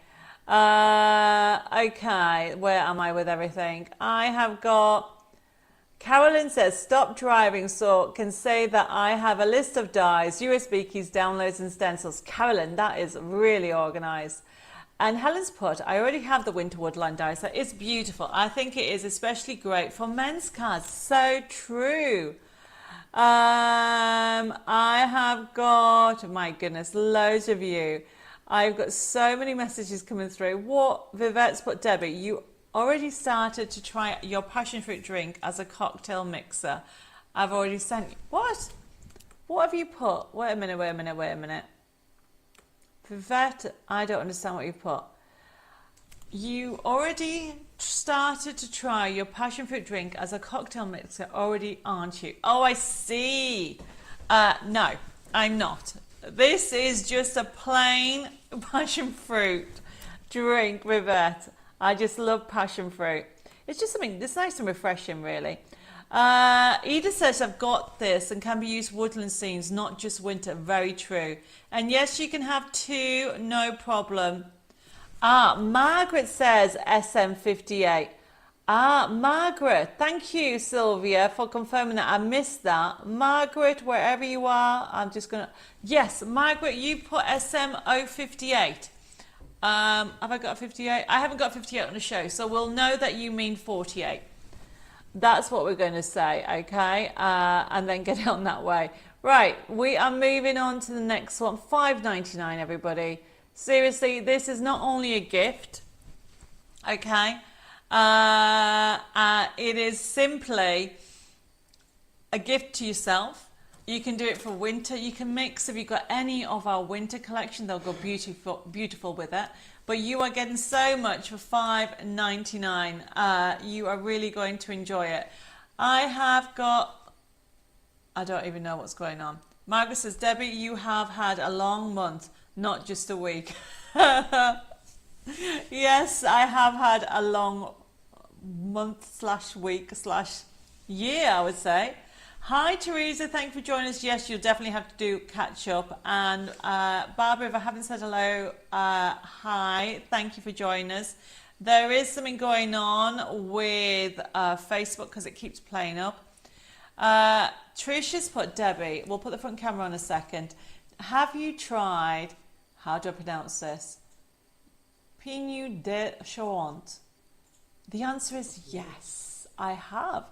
Okay, where am I with everything? I have got, Carolyn says, stop driving so can say that I have a list of dies, USB keys, downloads and stencils. Carolyn, that is really organised. And Helen's put, I already have the winter woodland die, so it's beautiful. I think it is especially great for men's cards. So true. I have got, my goodness, loads of you. I've got so many messages coming through. What, Vivette's put, Debbie, you already started to try your passion fruit drink as a cocktail mixer. I've already sent you. What? What have you put? Wait a minute. Vivette, I don't understand what you put. You already started to try your passion fruit drink as a cocktail mixer already, aren't you? Oh, I see. No, I'm not. This is just a plain passion fruit drink, Vivette. I just love passion fruit. It's just something that's nice and refreshing, really. Edith says, I've got this and can be used for woodland scenes, not just winter. Very true. And yes, you can have 2, no problem. Margaret says SM58. Margaret, thank you, Sylvia, for confirming that. I missed that. Margaret, wherever you are, I'm just going to... Yes, Margaret, you put SM058. Have I got a 58? I haven't got a 58 on the show, so we'll know that you mean 48. That's what we're going to say, okay? And then get it on that way. Right, we are moving on to the next one. $5.99, everybody. Seriously, this is not only a gift, okay? It is simply a gift to yourself. You can do it for winter. You can mix, if you've got any of our winter collection, they'll go beautiful with it. But you are getting so much for $5.99. You are really going to enjoy it. I have got, I don't even know what's going on. Margaret says, Debbie, you have had a long month, not just a week. Yes, I have had a long month / week / year, I would say. Hi, Teresa. Thank you for joining us. Yes, you'll definitely have to do catch up. And Barbara, if I haven't said hello, hi. Thank you for joining us. There is something going on with Facebook because it keeps playing up. Trisha's put, Debbie, we'll put the front camera on a second. Have you tried, how do I pronounce this? Pinot de Chauant. The answer is yes, I have.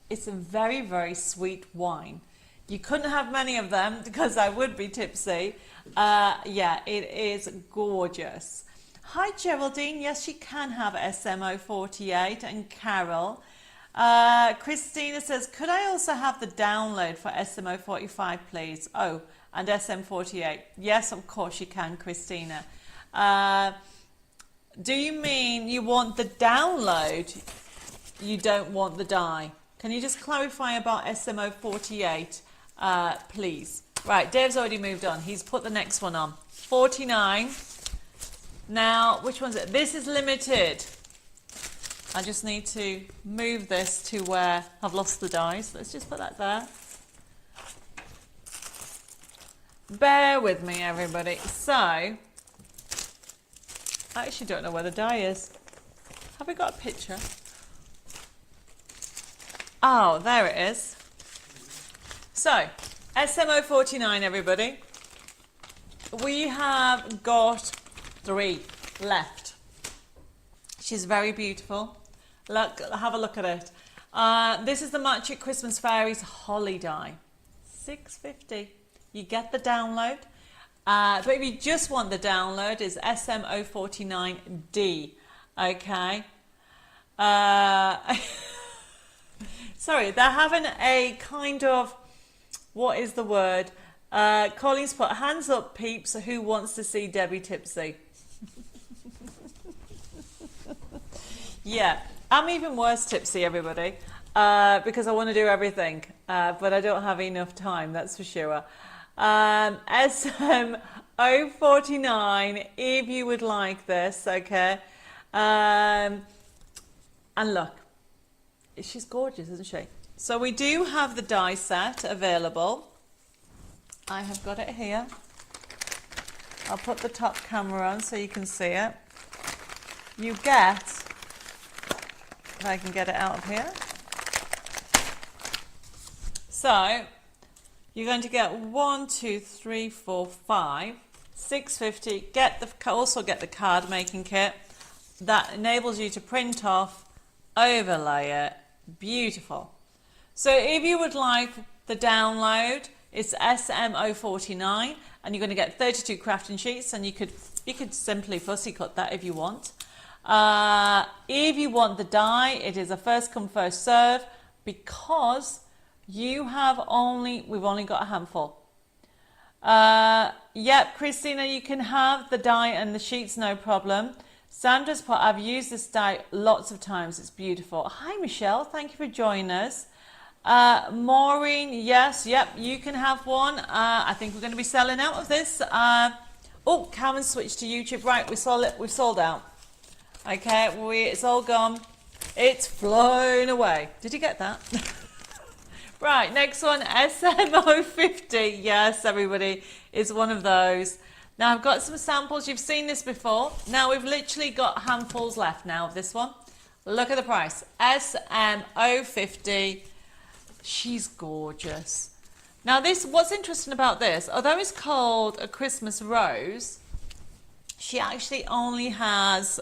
It's a very, very sweet wine. You couldn't have many of them because I would be tipsy. Yeah, it is gorgeous. Hi, Geraldine. Yes, you can have SMO48. And Carol. Christina says, could I also have the download for SMO45, please? Oh, and SM48. Yes, of course you can, Christina. Do you mean you want the download? You don't want the die? Can you just clarify about SMO48, please? Right, Dave's already moved on. He's put the next one on. 49. Now, which one's it? This is limited. I just need to move this to where I've lost the dies. Let's just put that there. Bear with me, everybody. So, I actually don't know where the die is. Have we got a picture? Oh, there it is. So, SMO49, everybody. We have got 3 left. She's very beautiful. Look, have a look at it. This is the Magic Christmas Fairies Holly die. $6.50. You get the download. But if you just want the download, it's SMO49D. Okay. Sorry, they're having a kind of, what is the word? Colleen's put hands up, peeps, who wants to see Debbie tipsy? Yeah, I'm even worse tipsy, everybody, because I want to do everything, but I don't have enough time, that's for sure. SM049, if you would like this, okay? And look, she's gorgeous, isn't she? So we do have the die set available. I have got it here. I'll put the top camera on so you can see it. You get, if I can get it out of here. So you're going to get 1, 2, 3, 4, 5, $6.50. Also get the card making kit that enables you to print off, overlay it. Beautiful. So if you would like the download, it's SMO49, and you're going to get 32 crafting sheets, and you could simply fussy cut that if you want. If you want the die, it is a first come first serve, because we've only got a handful. Yep, Christina, you can have the die and the sheets, no problem. Sandra's put, I've used this die lots of times, it's beautiful. Hi Michelle, thank you for joining us. Maureen, yes, yep, you can have one. I think we're going to be selling out of this. Oh, Karen switched to YouTube. Right, we've sold out. Okay, it's all gone. It's flown away. Did you get that? Right, next one, SMO50. Yes, everybody, is one of those. Now, I've got some samples. You've seen this before. Now, we've literally got handfuls left now of this one. Look at the price. SMO50. She's gorgeous. Now, what's interesting about this, although it's called a Christmas rose, she actually only has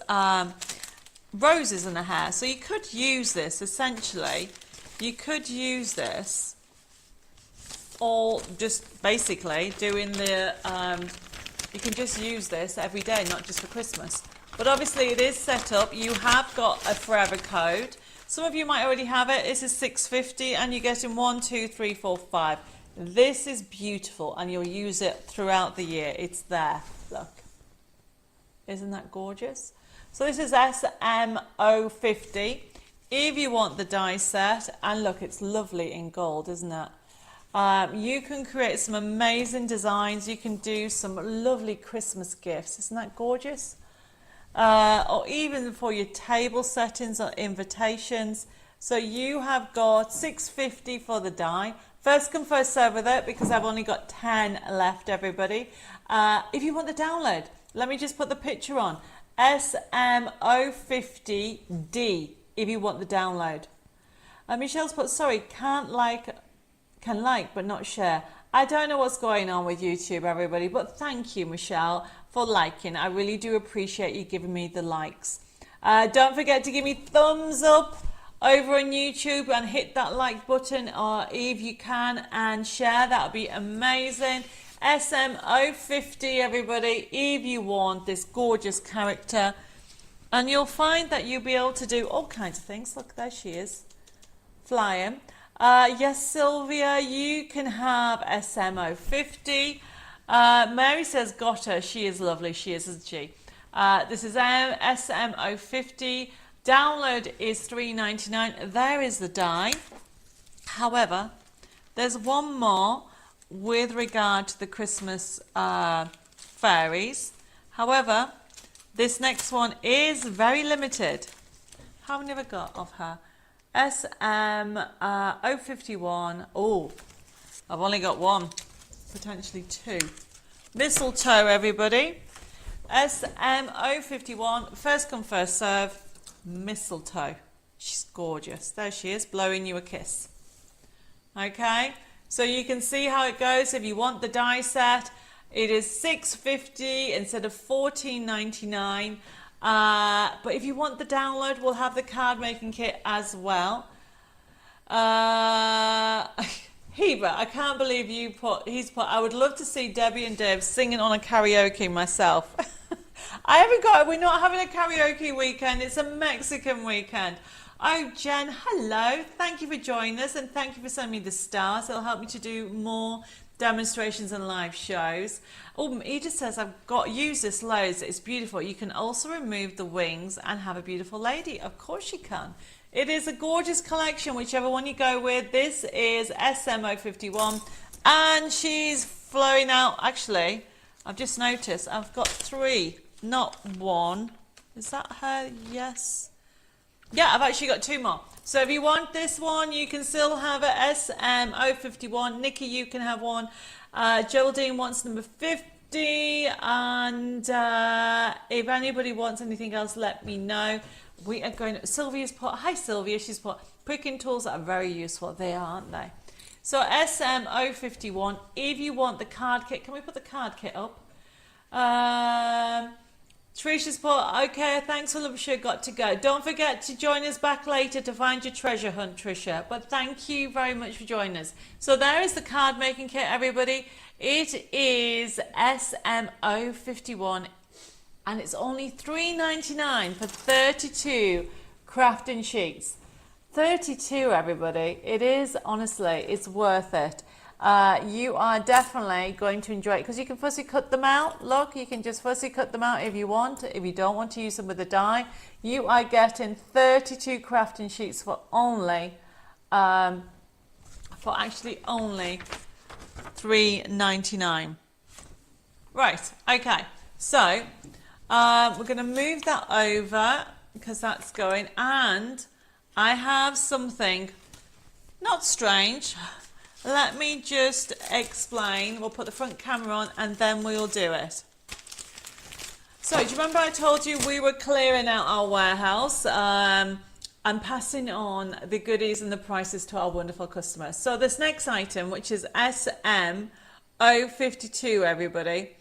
roses in her hair. So you could use this, essentially. You could use this all just basically doing the, you can just use this every day, not just for Christmas. But obviously it is set up. You have got a forever code. Some of you might already have it. This is $6.50 and you're getting 1, 2, 3, 4, 5. This is beautiful and you'll use it throughout the year. It's there. Look. Isn't that gorgeous? So this is SMO50. If you want the die set, and look, it's lovely in gold, isn't it? You can create some amazing designs. You can do some lovely Christmas gifts. Isn't that gorgeous? Or even for your table settings or invitations. So you have got $6.50 for the die. First come, first serve with it, because I've only got 10 left, everybody. If you want the download, let me just put the picture on. SMO50D, if you want the download. Michelle's put, sorry, can like but not share. I don't know what's going on with YouTube, everybody, but thank you, Michelle, for liking. I really do appreciate you giving me the likes. Don't forget to give me thumbs up over on YouTube and hit that like button, or if you can, and share. That would be amazing. SMO50, everybody, if you want this gorgeous character. And you'll find that you'll be able to do all kinds of things. Look, there she is, flying. Yes, Sylvia, you can have SMO50. Mary says, got her. She is lovely. She is, isn't she? This is SMO50. Download is $3.99. There is the die. However, there's one more with regard to the Christmas fairies. However, this next one is very limited. How many have I got of her? SM051. Oh, I've only got one, potentially two. Mistletoe, everybody. SM051, first come, first serve, mistletoe. She's gorgeous. There she is, blowing you a kiss. Okay, so you can see how it goes. If you want the die set, it is $6.50 instead of $14.99. But if you want the download, we'll have the card making kit as well. Heba, I can't believe he's put, I would love to see Debbie and Dave singing on a karaoke myself. We're not having a karaoke weekend, it's a Mexican weekend. Oh, Jen, hello. Thank you for joining us and thank you for sending me the stars. It'll help me to do more demonstrations and live shows. Oh, Edith says, I've used this loads. It's beautiful. You can also remove the wings and have a beautiful lady. Of course you can. It is a gorgeous collection, whichever one you go with. This is SM051 and she's flowing out. Actually, I've just noticed I've got three, not one. Is that her? Yes. Yeah, I've actually got two more. So if you want this one, you can still have it, SM051. Nikki, you can have one. Geraldine wants number 50. And if anybody wants anything else, let me know. We are going to, Sylvia's put, hi Sylvia, she's put pricking tools that are very useful. They are, aren't they? So SM051, if you want the card kit, can we put the card kit up? Trisha's put, okay, thanks for Love, got to go. Don't forget to join us back later to find your treasure hunt, Trisha. But thank you very much for joining us. So there is the card making kit, everybody. It is SM051 and it's only $3.99 for 32 crafting sheets. 32, everybody. It is, honestly, it's worth it. You are definitely going to enjoy it because you can fussy cut them out. Look, you can just fussy cut them out if you want. If you don't want to use them with a die, you are getting 32 crafting sheets for only, actually only $3.99. Right, okay. So we're going to move that over because that's going, and I have something not strange. Let me just explain. We'll put the front camera on and then we'll do it. So do you remember I told you we were clearing out our warehouse and passing on the goodies and the prices to our wonderful customers. So this next item, which is SM052, everybody,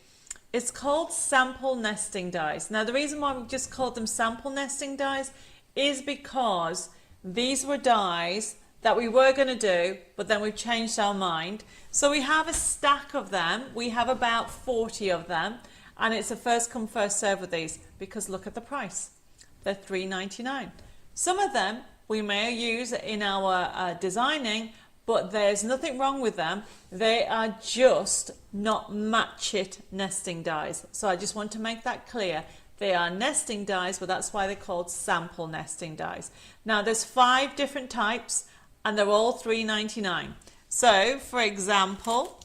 it's called sample nesting dies. Now the reason why we just called them sample nesting dies is because these were dies that we were going to do, but then we've changed our mind. So we have a stack of them. We have about 40 of them, and it's a first come, first serve with these because look at the price. They're $3.99. Some of them we may use in our designing, but there's nothing wrong with them. They are just not match it nesting dies. So I just want to make that clear. They are nesting dies, but that's why they're called sample nesting dies. Now there's 5 different types, and they're all $3.99. So, for example,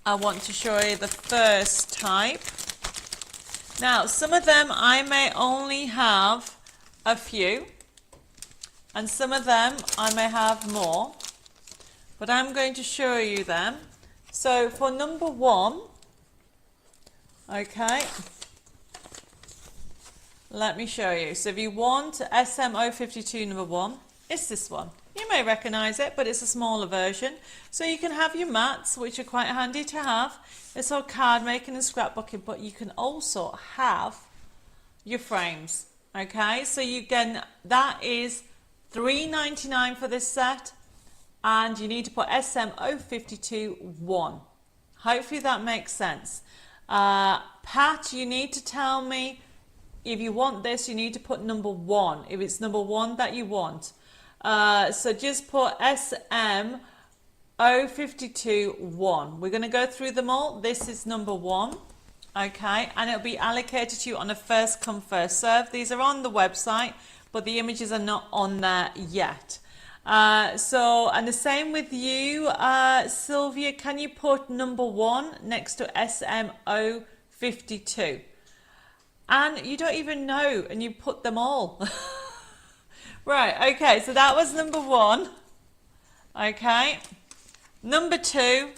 I want to show you the first type. Now, some of them I may only have a few, and some of them I may have more, but I'm going to show you them. So, for number 1, okay, let me show you. So, if you want SM052 number 1, it's this one. You may recognise it, but it's a smaller version. So you can have your mats, which are quite handy to have. It's all card making and scrapbooking, but you can also have your frames. Okay, so you can, that is $3.99 for this set, and you need to put SM052 1. Hopefully that makes sense. Pat, you need to tell me if you want this, you need to put number 1, if it's number 1 that you want. So just put SM052 1. We're going to go through them all. This is number 1. Okay, and it'll be allocated to you on a first come, first serve. These are on the website, but the images are not on there yet. And the same with you, Sylvia. Can you put number 1 next to SMO52? And you don't even know, and you put them all. Right, okay, so that was number 1. Okay, number 2.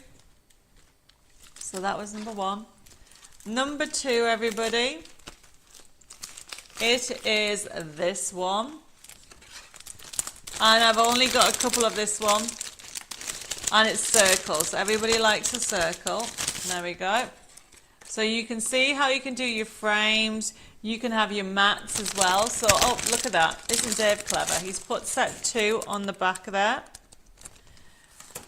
So that was number 1. Number 2, everybody. It is this one. And I've only got a couple of this one. And it's circles. Everybody likes a circle. There we go. So you can see how you can do your frames. You can have your mats as well. So, oh, look at that. Isn't Dave clever? He's put set 2 on the back there.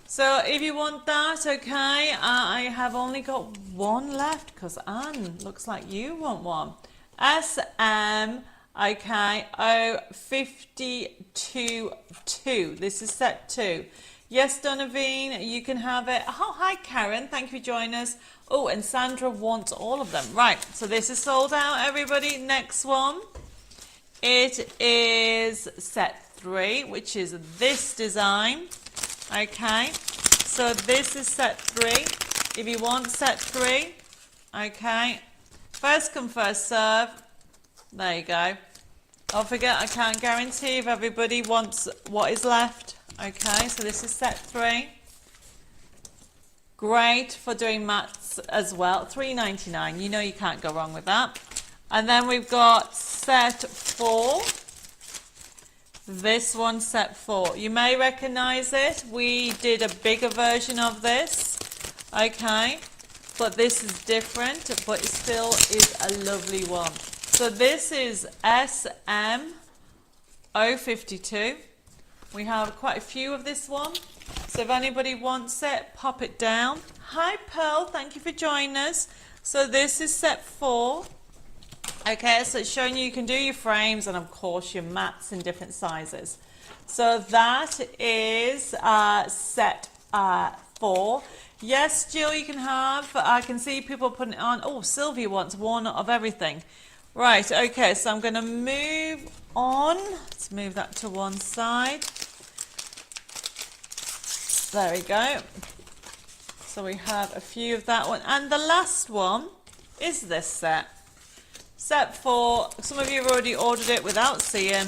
So if you want that, okay, I have only got 1 left because Anne, looks like you want one. SM, okay, 052.2. This is set 2. Yes, Donavine, you can have it. Oh, hi, Karen. Thank you for joining us. Oh, and Sandra wants all of them. Right, so this is sold out, everybody. Next one. It is set 3, which is this design. Okay, so this is set 3. If you want set 3, okay, first come, first serve. There you go. Don't forget, I can't guarantee if everybody wants what is left. Okay, so this is set 3. Great for doing mats as well. $3.99. You know you can't go wrong with that. And then we've got set 4. This one, set 4. You may recognize it. We did a bigger version of this. Okay, but this is different, but it still is a lovely one. So this is SM052. We have quite a few of this one. So if anybody wants it, pop it down. Hi Pearl, thank you for joining us. So this is set 4. Okay, so it's showing you can do your frames and of course your mats in different sizes. So that is set 4. Yes, Jill, you can have. I can see people putting it on. Oh, Sylvia wants one of everything. Right, okay, so I'm going to move on. Let's move that to one side. There we go. So we have a few of that one. And the last one is this set. Set 4. Some of you have already ordered it without seeing.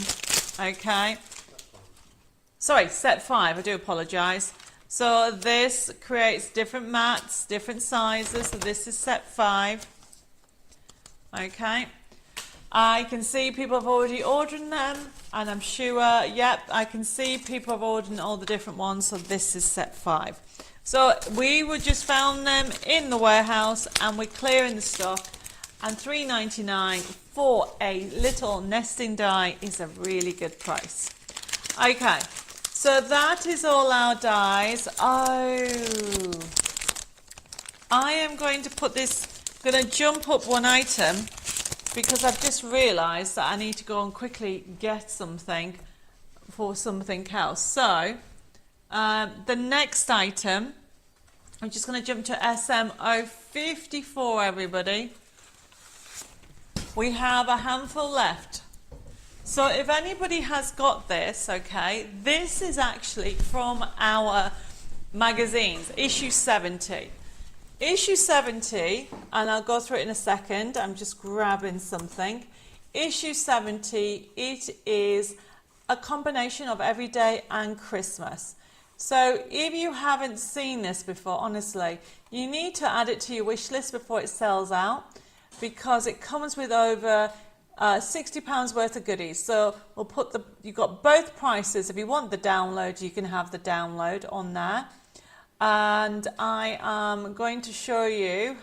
Okay. Sorry, set 5. I do apologise. So this creates different mats, different sizes. So this is set 5. Okay. I can see people have already ordered them, and I'm sure, yep, I can see people have ordered all the different ones, so this is set 5. So we were just found them in the warehouse, and we're clearing the stock, and $3.99 for a little nesting die is a really good price. Okay, so that is all our dies. Oh, I am going to put this, I'm going to jump up one item, because I've just realised that I need to go and quickly get something for something else. So the next item, I'm just going to jump to SM054, everybody. We have a handful left. So if anybody has got this, okay, this is actually from our magazines, issue 70. Issue 70, and I'll go through it in a second, I'm just grabbing something. Issue 70, it is a combination of everyday and Christmas. So if you haven't seen this before, honestly, you need to add it to your wish list before it sells out, because it comes with over £60 worth of goodies. So we'll put you've got both prices. If you want the download, you can have the download on there. And I am going to show you,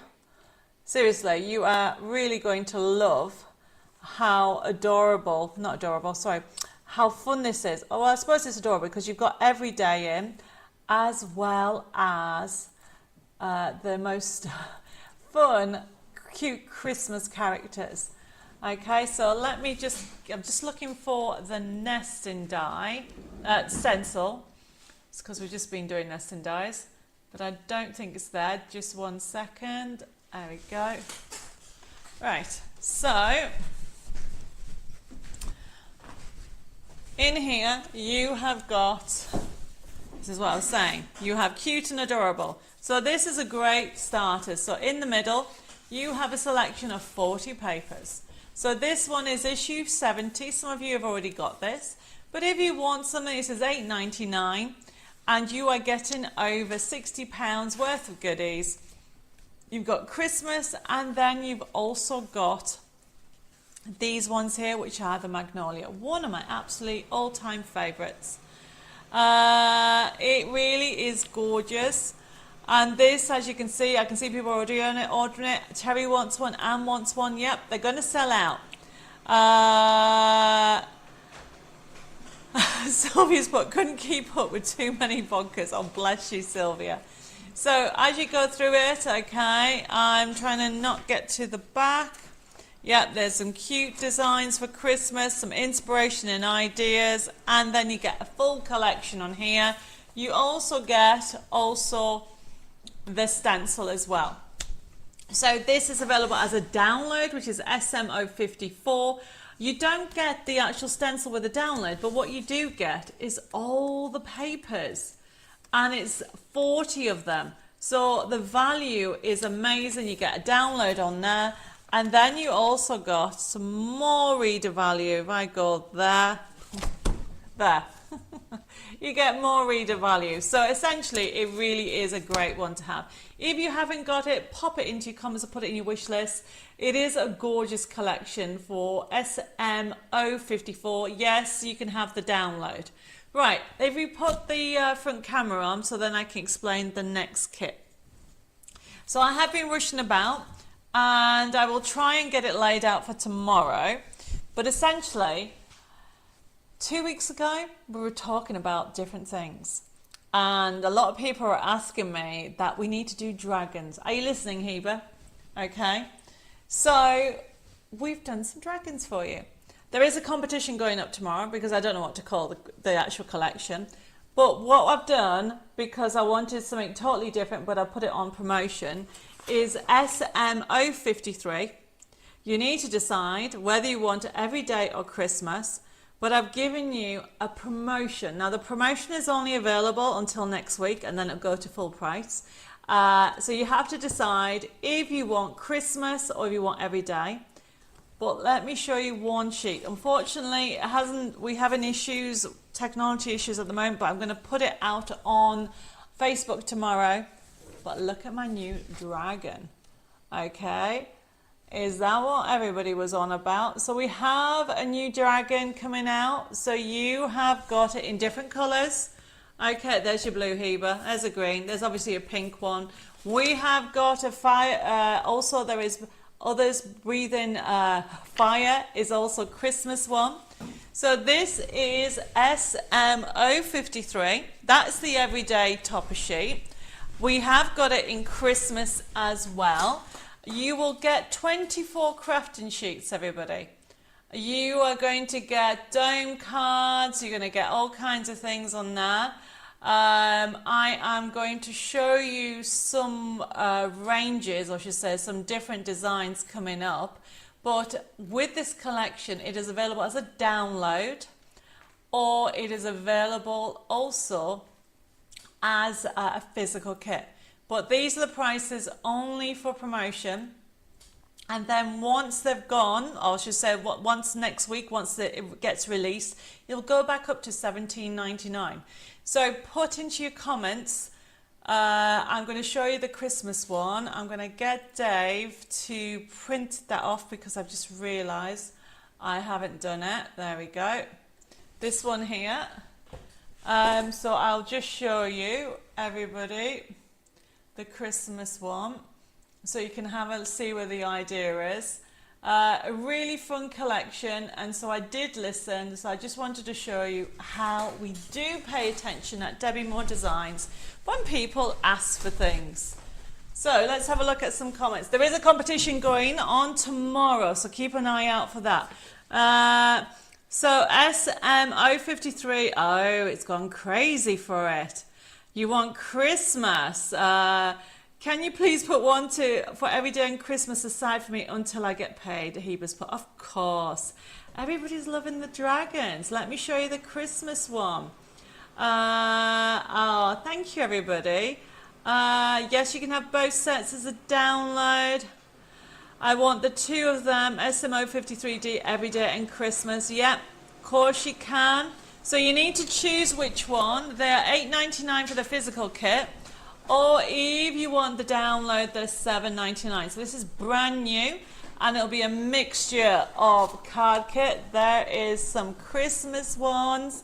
seriously, you are really going to love how adorable, not adorable, sorry, how fun this is. Oh, well, I suppose it's adorable because you've got every day in, as well as the most fun, cute Christmas characters. Okay, so let me just, I'm just looking for the nesting die, stencil. It's because we've just been doing nesting dies, but I don't think it's there. Just one second. There we go. Right, so in here you have got, this is what I was saying, you have cute and adorable. So this is a great starter. So in the middle, you have a selection of 40 papers. So this one is issue 70. Some of you have already got this. But if you want something, this is $8.99, and you are getting over £60 worth of goodies. You've got Christmas, and then you've also got these ones here, which are the Magnolia. One of my absolute all-time favourites. It really is gorgeous. And this, as you can see, I can see people already ordering it. Terry wants one, Anne wants one. Yep, they're going to sell out. Sylvia's put, couldn't keep up with too many vodkas. Oh, bless you, Sylvia. So as you go through it, okay, I'm trying to not get to the back. Yep, there's some cute designs for Christmas, some inspiration and ideas, and then you get a full collection on here. You also get the stencil as well. So this is available as a download, which is SM054. You don't get the actual stencil with the download, but what you do get is all the papers, and it's 40 of them. So the value is amazing. You get a download on there, and then you also got some more reader value. If I go there, you get more reader value. So essentially, it really is a great one to have. If you haven't got it, pop it into your comments or put it in your wish list. It is a gorgeous collection for SM054. Yes, you can have the download. Right, if we put the front camera on, so then I can explain the next kit. So I have been rushing about, and I will try and get it laid out for tomorrow. But essentially, 2 weeks ago, we were talking about different things. And a lot of people are asking me that we need to do dragons. Are you listening, Heba? Okay. So we've done some dragons for you. There is a competition going up tomorrow because I don't know what to call the actual collection. But what I've done, because I wanted something totally different, but I put it on promotion, is SM053. You need to decide whether you want it every day or Christmas. But I've given you a promotion. Now the promotion is only available until next week, and then it'll go to full price. So you have to decide if you want Christmas or if you want every day. But let me show you one sheet. Unfortunately, we're having issues, technology issues at the moment, but I'm going to put it out on Facebook tomorrow. But look at my new dragon. Okay. Is that what everybody was on about? So we have a new dragon coming out. So you have got it in different colours. Okay, there's your blue Heba. There's a green. There's obviously a pink one. We have got a fire. Also, there is others breathing fire is also Christmas one. So this is SM053. That's the everyday topper sheet. We have got it in Christmas as well. You will get 24 crafting sheets, everybody. You are going to get dome cards. You're going to get all kinds of things on there. I am going to show you some ranges, or I should say some different designs coming up. But with this collection, it is available as a download, or it is available also as a physical kit. But these are the prices only for promotion. And then once they've gone, or I should say once next week, once it gets released, it'll go back up to $17.99. So put into your comments, I'm going to show you the Christmas one. I'm going to get Dave to print that off because I've just realised I haven't done it. There we go. This one here. So I'll just show you, everybody, the Christmas one, so you can see where the idea is. A really fun collection, and so I did listen, so I just wanted to show you how we do pay attention at Debbie Moore Designs when people ask for things. So let's have a look at some comments. There is a competition going on tomorrow, so keep an eye out for that. So SM053, oh, it's gone crazy for it. You want Christmas. Can you please put one for every day and Christmas aside for me until I get paid? Heber's put, of course. Everybody's loving the dragons. Let me show you the Christmas one. Oh, thank you, everybody. Yes, you can have both sets as a download. I want the two of them, SMO53D every day and Christmas. Yep, of course you can. So you need to choose which one. They're $8.99 for the physical kit. Or if you want the download, they're $7.99. So this is brand new. And it'll be a mixture of card kit. There is some Christmas ones.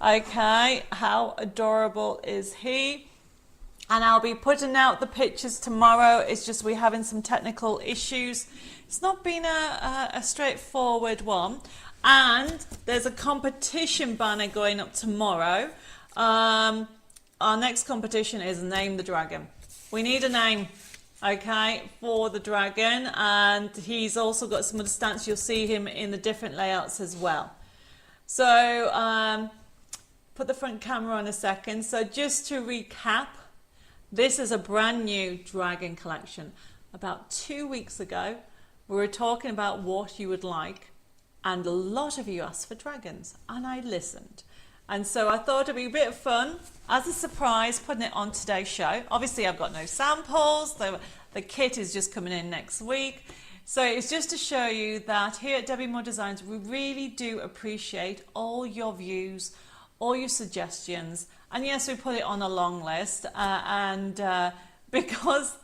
Okay, how adorable is he? And I'll be putting out the pictures tomorrow. It's just we're having some technical issues. It's not been a straightforward one. And there's a competition banner going up tomorrow. Our next competition is Name the Dragon. We need a name, okay, for the dragon. And he's also got some other stamps. You'll see him in the different layouts as well. So put the front camera on a second. So just to recap, this is a brand new dragon collection. About 2 weeks ago, we were talking about what you would like, and a lot of you asked for dragons, and I listened. And so I thought it'd be a bit of fun, as a surprise, putting it on today's show. Obviously, I've got no samples. The kit is just coming in next week. So it's just to show you that here at Debbie Moore Designs, we really do appreciate all your views, all your suggestions. And yes, we put it on a long list, because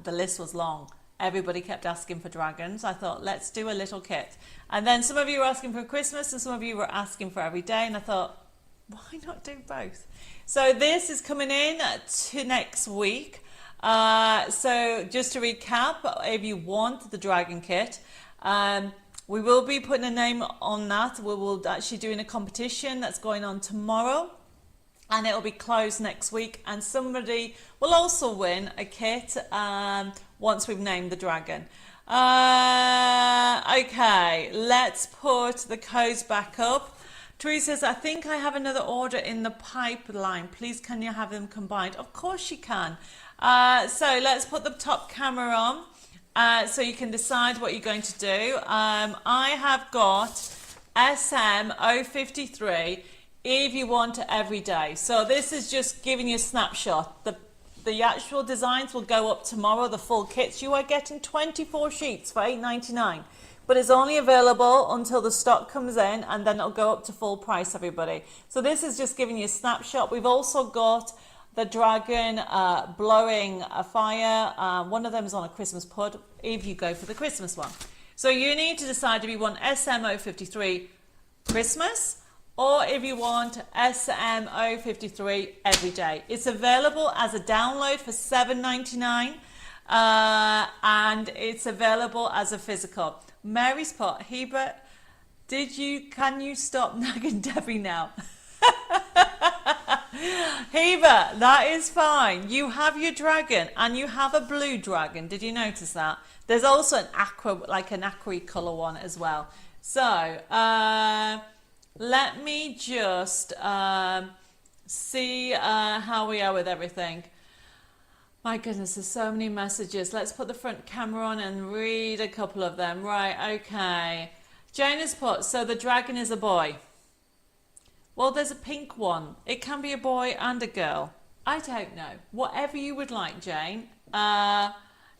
the list was long, everybody kept asking for dragons. I thought, let's do a little kit. And then some of you were asking for Christmas and some of you were asking for every day. And I thought, why not do both? So this is coming in to next week. So just to recap, if you want the dragon kit, we will be putting a name on that. We will actually doing a competition that's going on tomorrow. And it'll be closed next week, and somebody will also win a kit once we've named the dragon. Okay, let's put the codes back up. Teresa says, I think I have another order in the pipeline. Please, can you have them combined? Of course you can. So let's put the top camera on so you can decide what you're going to do. I have got SM053. If you want it every day. So this is just giving you a snapshot. The actual designs will go up tomorrow, the full kits. You are getting 24 sheets for $8.99. But it's only available until the stock comes in, and then it'll go up to full price, everybody. So this is just giving you a snapshot. We've also got the dragon blowing a fire. One of them is on a Christmas pud, if you go for the Christmas one. So you need to decide if you want SM053 Christmas, or if you want SM053 every day. It's available as a download for $7.99, and it's available as a physical. Mary's Pot, Hebert, can you stop nagging Debbie now? Hebert, that is fine. You have your dragon, and you have a blue dragon. Did you notice that? There's also an aqua, like an aqua colour one as well. So, let me just see how we are with everything. My goodness, there's so many messages. Let's put the front camera on and read a couple of them. Right, okay. Jane has put, so the dragon is a boy. Well, there's a pink one. It can be a boy and a girl. I don't know. Whatever you would like, Jane.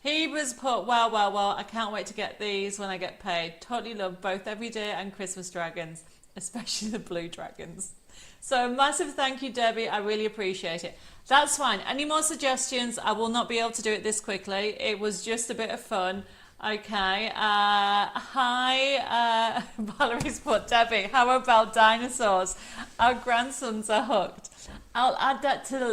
He was put, well, I can't wait to get these when I get paid. Totally love both everyday and Christmas dragons, especially the blue dragons. So massive thank you, Debbie. I really appreciate it. That's fine. Any more suggestions? I will not be able to do it this quickly. It was just a bit of fun. Okay. Hi, Valerie's put, Debbie, how about dinosaurs? Our grandsons are hooked. I'll add that to the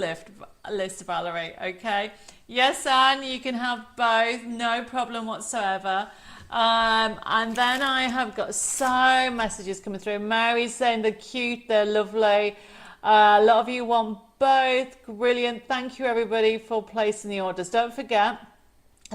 list, Valerie. Okay. Yes, Anne, you can have both. No problem whatsoever. And then I have got so messages coming through. Mary's saying they're cute, they're lovely. A lot of you want both. Brilliant. Thank you, everybody, for placing the orders. Don't forget,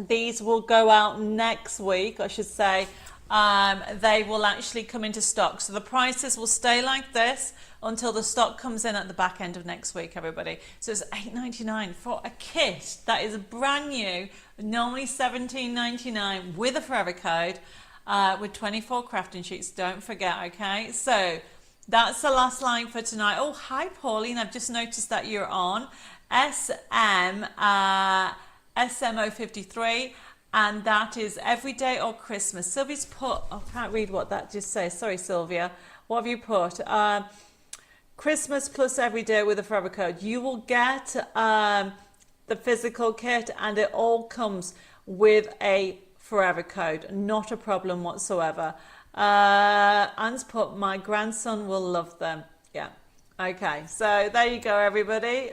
these will go out next week, I should say. They will actually come into stock. So the prices will stay like this until the stock comes in at the back end of next week, everybody. So it's $8.99 for a kit that is brand new, normally $17.99 with a forever code. with 24 crafting sheets. Don't forget, okay? So that's the last line for tonight. Oh, hi, Pauline. I've just noticed that you're on SMO53, and that is everyday or Christmas. Sylvia's put, I can't read what that just says. Sorry, Sylvia. What have you put? Christmas plus everyday with a forever code. You will get the physical kit, and it all comes with a forever code. Not a problem whatsoever. Anne's put, my grandson will love them. Yeah. Okay, so there you go, everybody.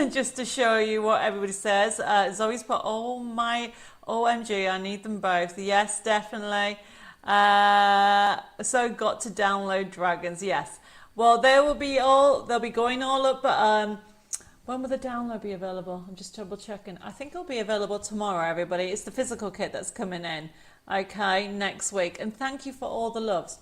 Just to show you what everybody says. Zoe's put, oh my OMG, I need them both. Yes, definitely. So got to download dragons. Yes. Well, they'll be going all up. But when will the download be available? I'm just double checking. I think it'll be available tomorrow, everybody. It's the physical kit that's coming in. Okay, next week. And thank you for all the loves.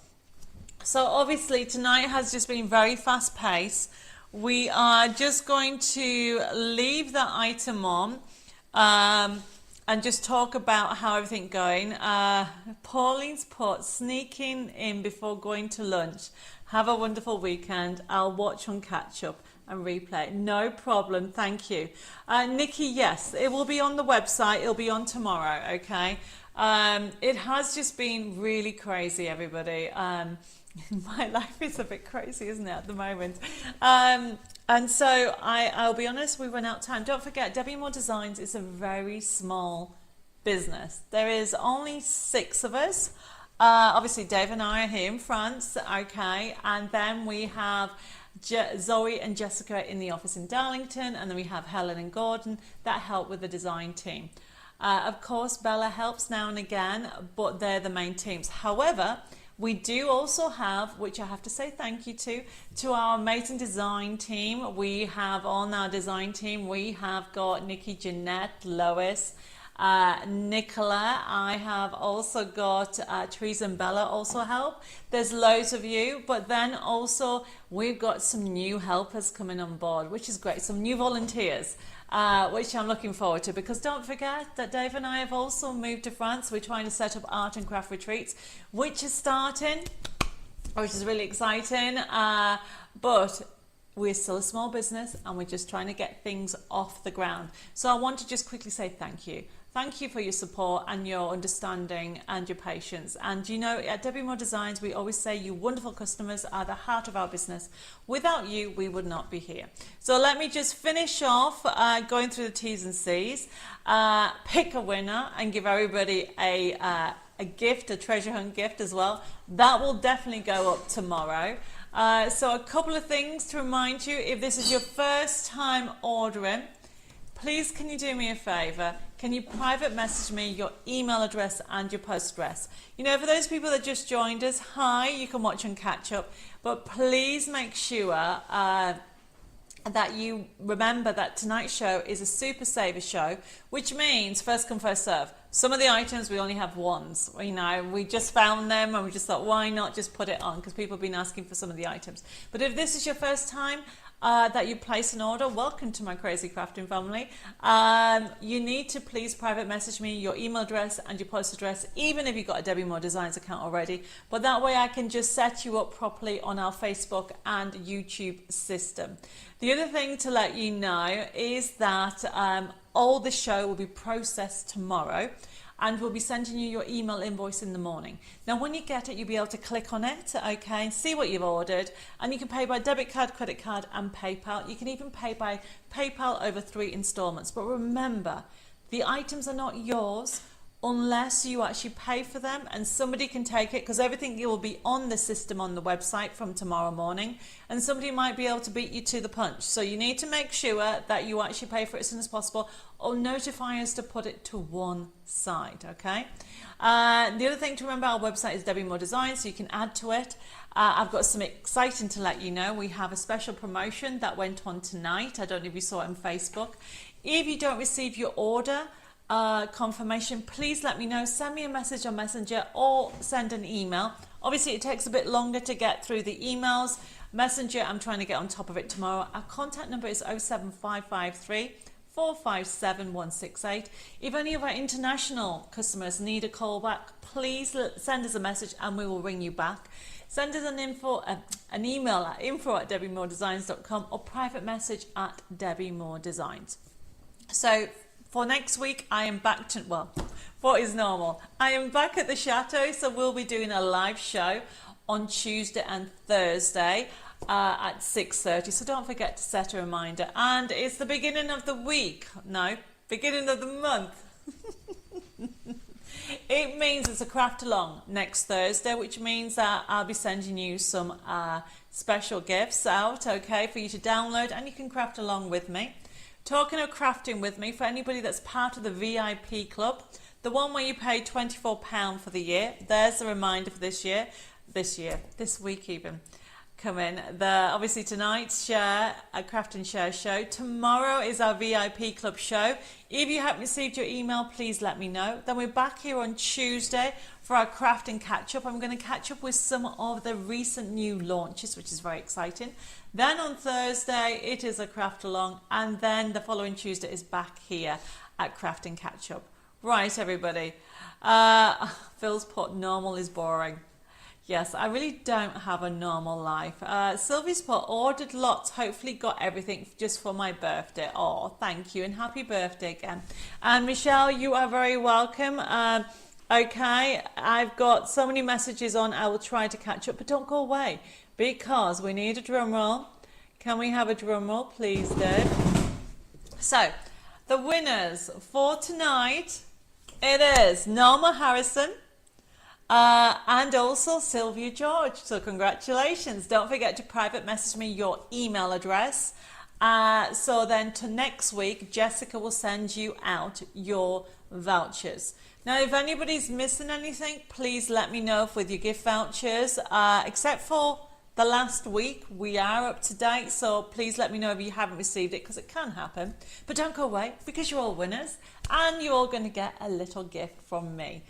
So obviously tonight has just been very fast paced. We are just going to leave that item on and just talk about how everything's going. Pauline's put, sneaking in before going to lunch. Have a wonderful weekend. I'll watch on catch up and replay. No problem. Thank you. Nikki, yes, it will be on the website. It'll be on tomorrow. Okay. It has just been really crazy, everybody. My life is a bit crazy, isn't it, at the moment? And so I'll be honest, we run out of time. Don't forget, Debbie Moore Designs is a very small business. There is only 6 of us. Obviously, Dave and I are here in France, okay, and then we have Zoe and Jessica in the office in Darlington, and then we have Helen and Gordon that help with the design team. Of course, Bella helps now and again, but they're the main teams. However, we do also have, which I have to say thank you to our amazing design team. We have on our design team, we have got Nikki, Jeanette, Lois, Nicola. I have also got Teresa and Bella also help. There's loads of you, but then also we've got some new helpers coming on board, which is great. Some new volunteers, which I'm looking forward to, because don't forget that Dave and I have also moved to France. We're trying to set up art and craft retreats, which is starting, which is really exciting. But we're still a small business and we're just trying to get things off the ground. So I want to just quickly say thank you. Thank you for your support and your understanding and your patience. And you know, at Debbie Moore Designs, we always say you wonderful customers are the heart of our business. Without you, we would not be here. So let me just finish off going through the T's and C's, pick a winner and give everybody a gift, a treasure hunt gift as well. That will definitely go up tomorrow. So a couple of things to remind you, if this is your first time ordering, please can you do me a favour? Can you private message me your email address and your post address? You know, for those people that just joined us, hi, you can watch and catch up, but please make sure that you remember that tonight's show is a super saver show, which means first come, first serve. Some of the items we only have ones, you know, we just found them and we just thought, why not just put it on? Because people have been asking for some of the items. But if this is your first time that you place an order, welcome to my crazy crafting family. You need to please private message me your email address and your post address, even if you've got a Debbie Moore Designs account already. But that way I can just set you up properly on our Facebook and YouTube system. The other thing to let you know is that all the show will be processed tomorrow, and we'll be sending you your email invoice in the morning. Now, when you get it, you'll be able to click on it, okay, and see what you've ordered, and you can pay by debit card, credit card, and PayPal. You can even pay by PayPal over 3 installments. But remember, the items are not yours unless you actually pay for them, and somebody can take it, because everything will be on the system on the website from tomorrow morning, and somebody might be able to beat you to the punch. So you need to make sure that you actually pay for it as soon as possible, or notify us to put it to one side, okay? The other thing to remember, our website is Debbie Moore Design, so you can add to it. I've got some exciting to let you know. We have a special promotion that went on tonight. I don't know if you saw it on Facebook. If you don't receive your order confirmation, please let me know. Send me a message on Messenger or send an email. Obviously, it takes a bit longer to get through the emails. Messenger, I'm trying to get on top of it tomorrow. Our contact number is 07553 457 168. If any of our international customers need a call back, please send us a message and we will ring you back. Send us an email at info@debbiemoredesigns.com or private message at Debbie More Designs. So for next week, I am back to, well, what is normal? I am back at the Chateau, so we'll be doing a live show on Tuesday and Thursday at 6:30. So don't forget to set a reminder. And it's the beginning of the week. No, beginning of the month. It means it's a craft along next Thursday, which means that I'll be sending you some special gifts out, okay, for you to download, and you can craft along with me. Talking of crafting with me, for anybody that's part of the VIP club, the one where you pay £24 for the year, there's a reminder for this week even. Come in. Obviously tonight's share, a craft and share show. Tomorrow is our VIP club show. If you haven't received your email, please let me know. Then we're back here on Tuesday for our craft and catch up. I'm going to catch up with some of the recent new launches, which is very exciting. Then on Thursday, it is a craft along. And then the following Tuesday is back here at craft and catch up. Right, everybody. Phil's put normal is boring. Yes, I really don't have a normal life. Sylvie's put ordered lots, hopefully got everything just for my birthday. Oh, thank you and happy birthday again. And Michelle, you are very welcome. Okay, I've got so many messages on. I will try to catch up, but don't go away because we need a drum roll. Can we have a drum roll, please, Dave? So, the winners for tonight, it is Norma Harrison, and also Sylvia George. So congratulations. Don't forget to private message me your email address. So then to next week, Jessica will send you out your vouchers. Now, if anybody's missing anything, please let me know with your gift vouchers. Except for the last week, we are up to date. So please let me know if you haven't received it because it can happen. But don't go away because you're all winners and you're all going to get a little gift from me.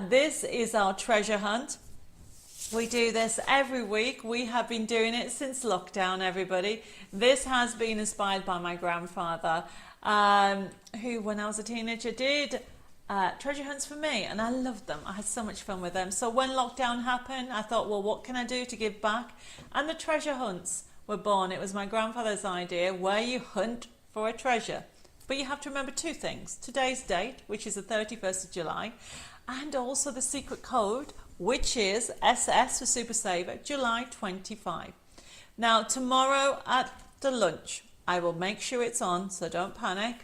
This is our treasure hunt. We do this every week. We have been doing it since lockdown, everybody. This has been inspired by my grandfather, who, when I was a teenager, did treasure hunts for me, and I loved them. I had so much fun with them. So when lockdown happened, I thought, well, what can I do to give back? And the treasure hunts were born. It was my grandfather's idea, where you hunt for a treasure. But you have to remember two things. Today's date, which is the 31st of July, and also the secret code, which is SS for Super Saver, July 25. Now, tomorrow at the lunch, I will make sure it's on, so don't panic.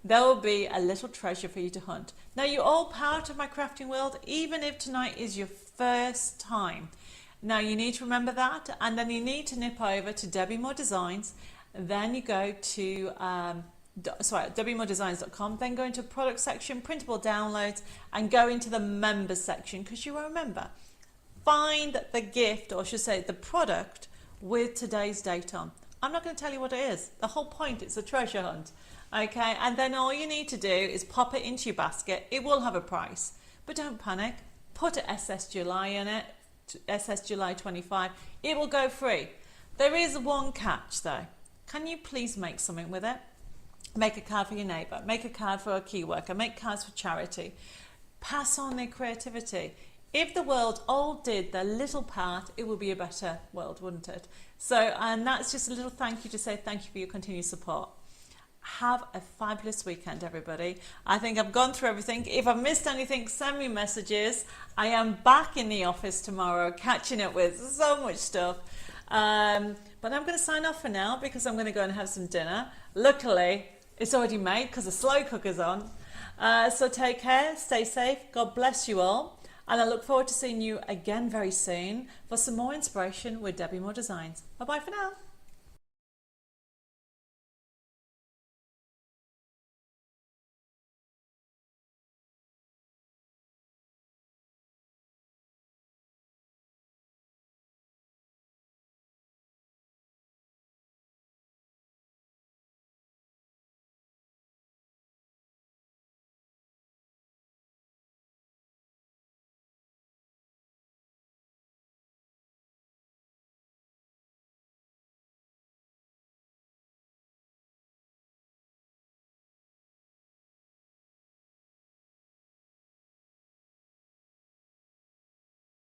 There will be a little treasure for you to hunt. Now, you're all part of my crafting world, even if tonight is your first time. Now, you need to remember that, and then you need to nip over to Debbie More Designs. Then you go to debbiemoredesigns.com, then go into product section, printable downloads, and go into the members section, because you will remember, find the gift, or I should say the product with today's date on. I'm not going to tell you what it is. The whole point, it's a treasure hunt. Okay, and then all you need to do is pop it into your basket. It will have a price, but don't panic. Put an SS July in it, SS July 25. It will go free. There is one catch though. Can you please make something with it? Make a card for your neighbour, make a card for a key worker, make cards for charity. Pass on their creativity. If the world all did their little part, it would be a better world, wouldn't it? So, and that's just a little thank you to say thank you for your continued support. Have a fabulous weekend, everybody. I think I've gone through everything. If I've missed anything, send me messages. I am back in the office tomorrow, catching up with so much stuff. But I'm going to sign off for now because I'm going to go and have some dinner. Luckily, it's already made because the slow cooker's on. So take care, stay safe, God bless you all. And I look forward to seeing you again very soon for some more inspiration with Debbie More Designs. Bye-bye for now.